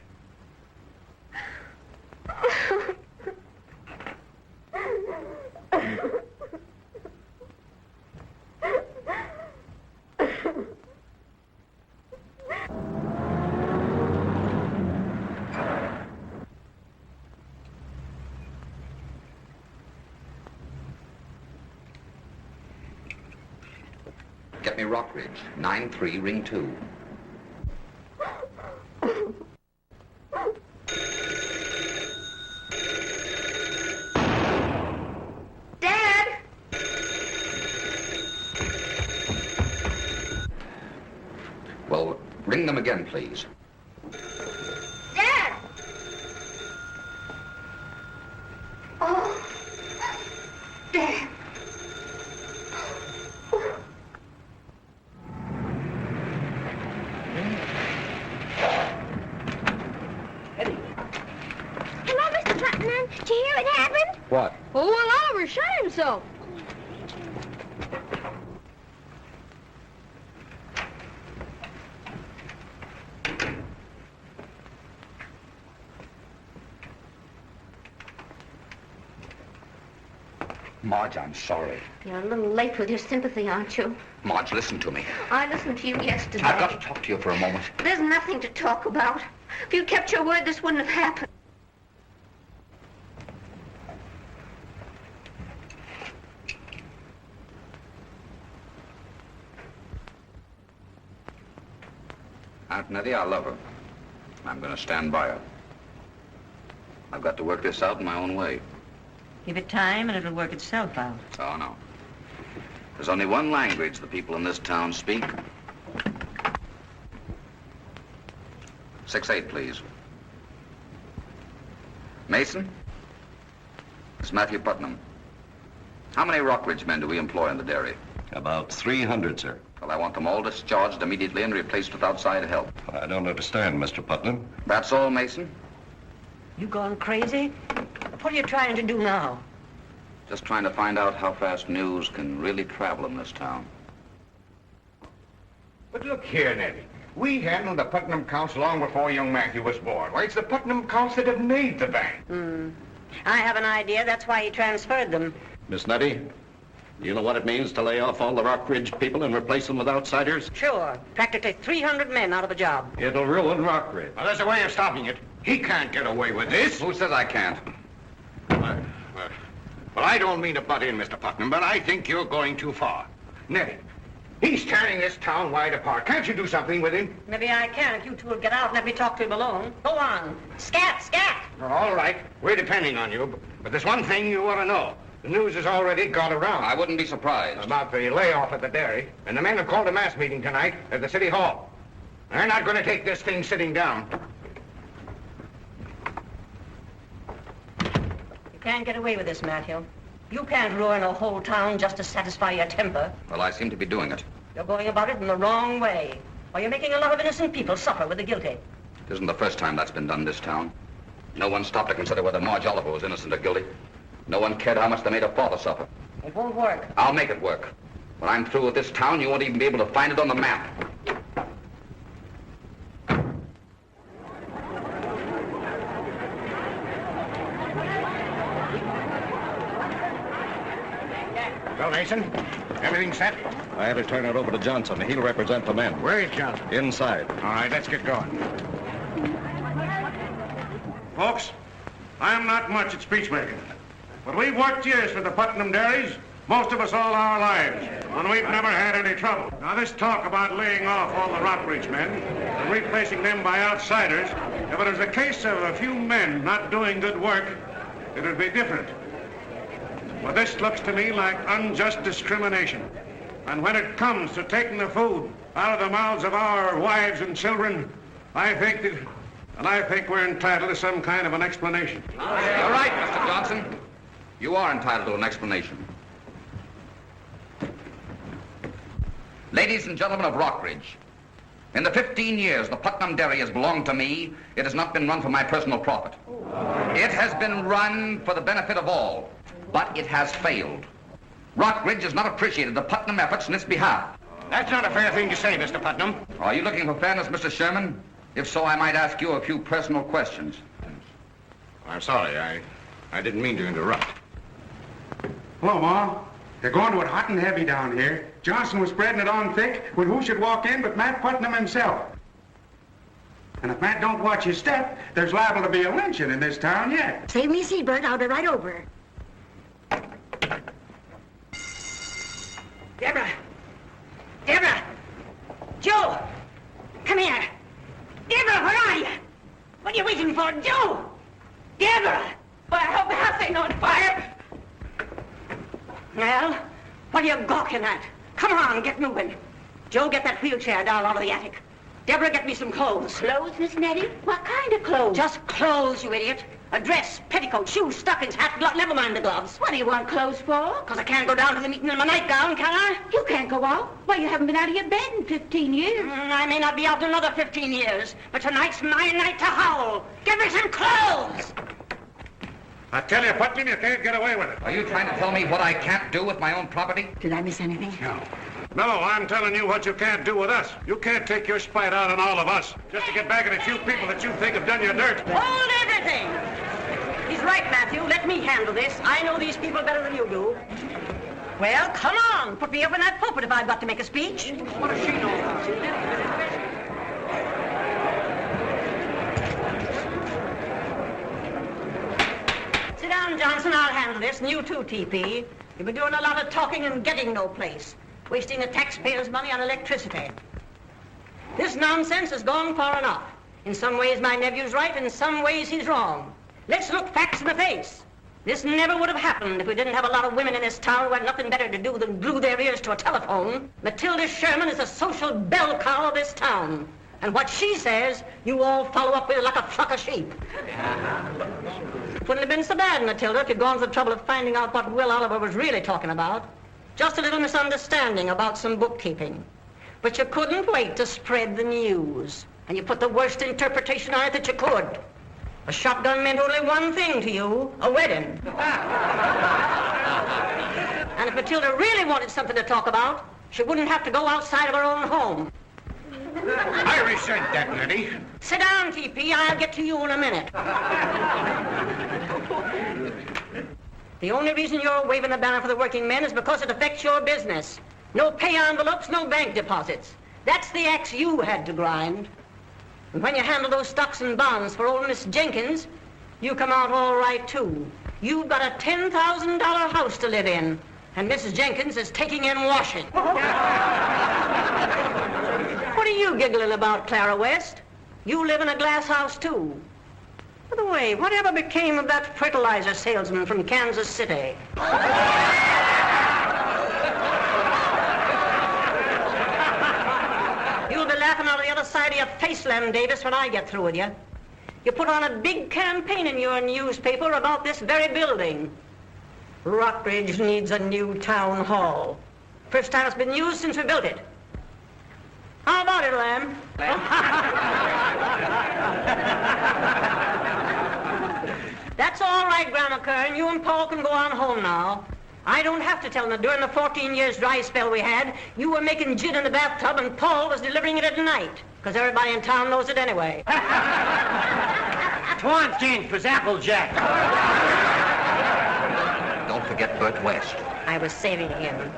Get me Rockridge, 9-3, ring 2. Dad! Well, ring them again, please. Dad! Oh, Dad. Hello, Mr. Putnam. Did you hear what happened? What? Oh, well, Oliver shot himself. Marge, I'm sorry. You're a little late with your sympathy, aren't you? Marge, listen to me. I listened to you yesterday. I've got to talk to you for a moment. There's nothing to talk about. If you'd kept your word, this wouldn't have happened. Aunt Nettie, I love her. I'm going to stand by her. I've got to work this out in my own way. Give it time and it'll work itself out. Oh, no. There's only one language the people in this town speak. 6-8, please. Mason? It's Matthew Putnam. How many Rockridge men do we employ in the dairy? About 300, sir. Well, I want them all discharged immediately and replaced with outside help. I don't understand, Mr. Putnam. That's all, Mason? You gone crazy? What are you trying to do now? Just trying to find out how fast news can really travel in this town. But look here, Nettie. We handled the Putnam accounts long before young Matthew was born. Why, it's the Putnam accounts that have made the bank. I have an idea. That's why he transferred them. Miss Nettie, do you know what it means to lay off all the Rockridge people and replace them with outsiders? Sure. Practically 300 men out of a job. It'll ruin Rockridge. Well, there's a way of stopping it. He can't get away with this. Who says I can't? Well, I don't mean to butt in, Mr. Putnam, but I think you're going too far. Nettie, he's tearing this town wide apart. Can't you do something with him? Maybe I can if you two will get out and let me talk to him alone. Go on. Scat, scat! Well, all right. We're depending on you, but there's one thing you ought to know. The news has already got around. I wouldn't be surprised. About the layoff at the dairy, and the men have called a mass meeting tonight at the city hall. They're not going to take this thing sitting down. You can't get away with this, Matthew. You can't ruin a whole town just to satisfy your temper. Well, I seem to be doing it. You're going about it in the wrong way. Or you're making a lot of innocent people suffer with the guilty. It isn't the first time that's been done in this town. No one stopped to consider whether Marge Oliver was innocent or guilty. No one cared how much they made her father suffer. It won't work. I'll make it work. When I'm through with this town, you won't even be able to find it on the map. Well, Mason, everything set? I had to turn it over to Johnson. He'll represent the men. Where is Johnson? Inside. All right, let's get going. Folks, I'm not much at speechmaking, but we've worked years for the Putnam dairies, most of us all our lives, and we've never had any trouble. Now, this talk about laying off all the Rockridge men and replacing them by outsiders, if it was a case of a few men not doing good work, it would be different. But this looks to me like unjust discrimination. And when it comes to taking the food out of the mouths of our wives and children, I think we're entitled to some kind of an explanation. You're right, Mr. Johnson. You are entitled to an explanation. Ladies and gentlemen of Rockridge, in the 15 years the Putnam Dairy has belonged to me, it has not been run for my personal profit. It has been run for the benefit of all, but it has failed. Rockridge has not appreciated the Putnam efforts in its behalf. That's not a fair thing to say, Mr. Putnam. Are you looking for fairness, Mr. Sherman? If so, I might ask you a few personal questions. I'm sorry. I didn't mean to interrupt. Hello, Ma. They're going to it hot and heavy down here. Johnson was spreading it on thick when who should walk in but Matt Putnam himself. And if Matt don't watch his step, there's liable to be a lynching in this town yet. Save me a seat, Bert. I'll be right over. Deborah! Deborah! Joe! Come here! Deborah, where are you? What are you waiting for? Joe! Deborah! Well, I hope the house ain't on fire. Well, what are you gawking at? Come on, get moving. Joe, get that wheelchair down out of the attic. Deborah, get me some clothes. Clothes, Miss Nettie? What kind of clothes? Just clothes, you idiot. A dress, petticoat, shoes, stockings, hat, glove. Never mind the gloves. What do you want clothes for? Because I can't go down to the meeting in my nightgown, can I? You can't go out. Why, you haven't been out of your bed in 15 years. I may not be out in another 15 years, but tonight's my night to howl. Give me some clothes! I tell you, Putnam, you can't get away with it. Are you trying to tell me what I can't do with my own property? Did I miss anything? No. No, I'm telling you what you can't do with us. You can't take your spite out on all of us just to get back at a few people that you think have done you dirt. Hold everything! He's right, Matthew. Let me handle this. I know these people better than you do. Well, come on. Put me up in that pulpit if I've got to make a speech. What does she know about it? Sit down, Johnson. I'll handle this. And you too, TP. You've been doing a lot of talking and getting no place. Wasting the taxpayers' money on electricity. This nonsense has gone far enough. In some ways, my nephew's right. In some ways, he's wrong. Let's look facts in the face. This never would have happened if we didn't have a lot of women in this town who had nothing better to do than glue their ears to a telephone. Matilda Sherman is the social bell cow of this town. And what she says, you all follow up with like a flock of sheep. It wouldn't have been so bad, Matilda, if you'd gone to the trouble of finding out what Will Oliver was really talking about. Just a little misunderstanding about some bookkeeping. But you couldn't wait to spread the news. And you put the worst interpretation on it that you could. A shotgun meant only one thing to you, a wedding. And if Matilda really wanted something to talk about, she wouldn't have to go outside of her own home. I resent that, Nettie. Sit down, TP. I'll get to you in a minute. The only reason you're waving the banner for the working men is because it affects your business. No pay envelopes, no bank deposits. That's the axe you had to grind. And when you handle those stocks and bonds for old Miss Jenkins, you come out all right, too. You've got a $10,000 house to live in, and Mrs. Jenkins is taking in washing. What are you giggling about, Clara West? You live in a glass house, too. By the way, whatever became of that fertilizer salesman from Kansas City? You'll be laughing out of the other side of your face, Lem Davis, when I get through with you. You put on a big campaign in your newspaper about this very building. Rockridge needs a new town hall. First time it's been used since we built it. How about it, Lem? That's all right, Grandma Kern. You and Paul can go on home now. I don't have to tell them that during the 14 years dry spell we had, you were making gin in the bathtub and Paul was delivering it at night. Because everybody in town knows it anyway. Twan changed for Applejack. Don't forget Bert West. I was saving him.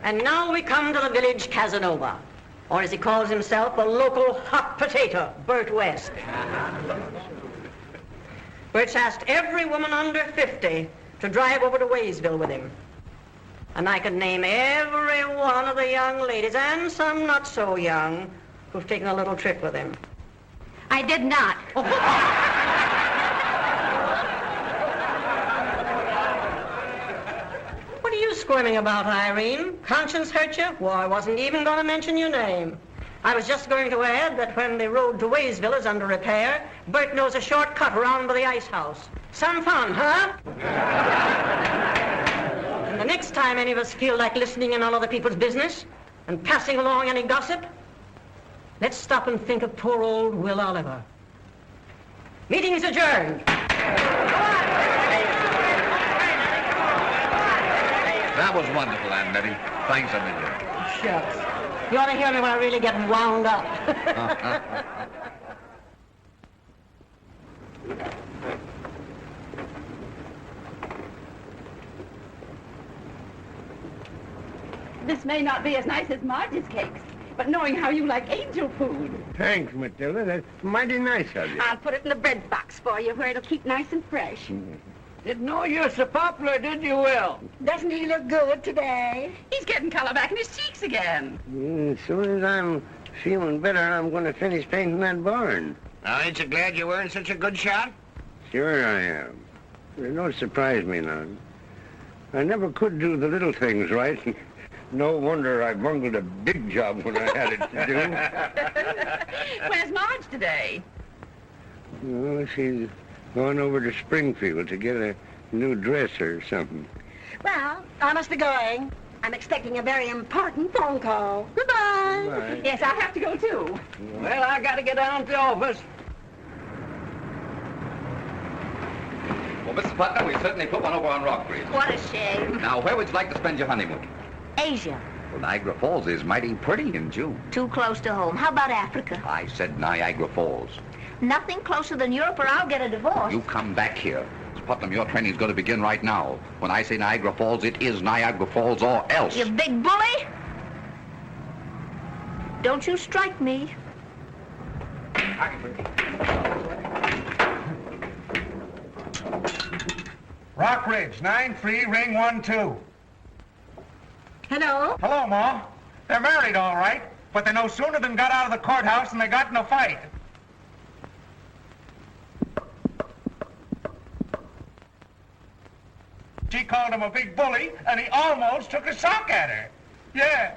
And now we come to the village Casanova. Or as he calls himself, a local hot potato, Bert West. Bert's asked every woman under 50 to drive over to Waysville with him. And I could name every one of the young ladies, and some not so young, who've taken a little trip with him. I did not. What are you squirming about, Irene? Conscience hurt you? Well, I wasn't even going to mention your name. I was just going to add that when the road to Waysville is under repair, Bert knows a shortcut around by the ice house. Some fun, huh? And the next time any of us feel like listening in on other people's business and passing along any gossip, let's stop and think of poor old Will Oliver. Meeting's adjourned. That was wonderful, Aunt Nettie. Thanks a million. Shucks. You ought to hear me when I really get wound up. This may not be as nice as Marge's cakes, but knowing how you like angel food. Thanks, Matilda. That's mighty nice of you. I'll put it in the bread box for you where it'll keep nice and fresh. Didn't know you were so popular, did you, Will? Doesn't he look good today? He's getting color back in his cheeks again. As soon as I'm feeling better, I'm going to finish painting that barn. Ain't you glad you weren't such a good shot? Sure I am. It don't surprise me none. I never could do the little things right. No wonder I bungled a big job when I had it to do. Where's Marge today? Oh, she's gone over to Springfield to get a new dress or something. Well, I must be going. I'm expecting a very important phone call. Goodbye. Bye. Yes, I'll have to go, too. Well, I got to get down to the office. Well, Mrs. Putnam, we certainly put one over on Rockbridge. What a shame. Now, where would you like to spend your honeymoon? Asia. Well, Niagara Falls is mighty pretty in June. Too close to home. How about Africa? I said Niagara Falls. Nothing closer than Europe or I'll get a divorce. You come back here. Miss Putnam, your training's going to begin right now. When I say Niagara Falls, it is Niagara Falls or else. You big bully. Don't you strike me. Rockridge, 9-3, ring 1-2. Hello? Hello, Ma. They're married, all right, but they no sooner than got out of the courthouse and they got in a fight. She called him a big bully, and he almost took a sock at her. Yeah.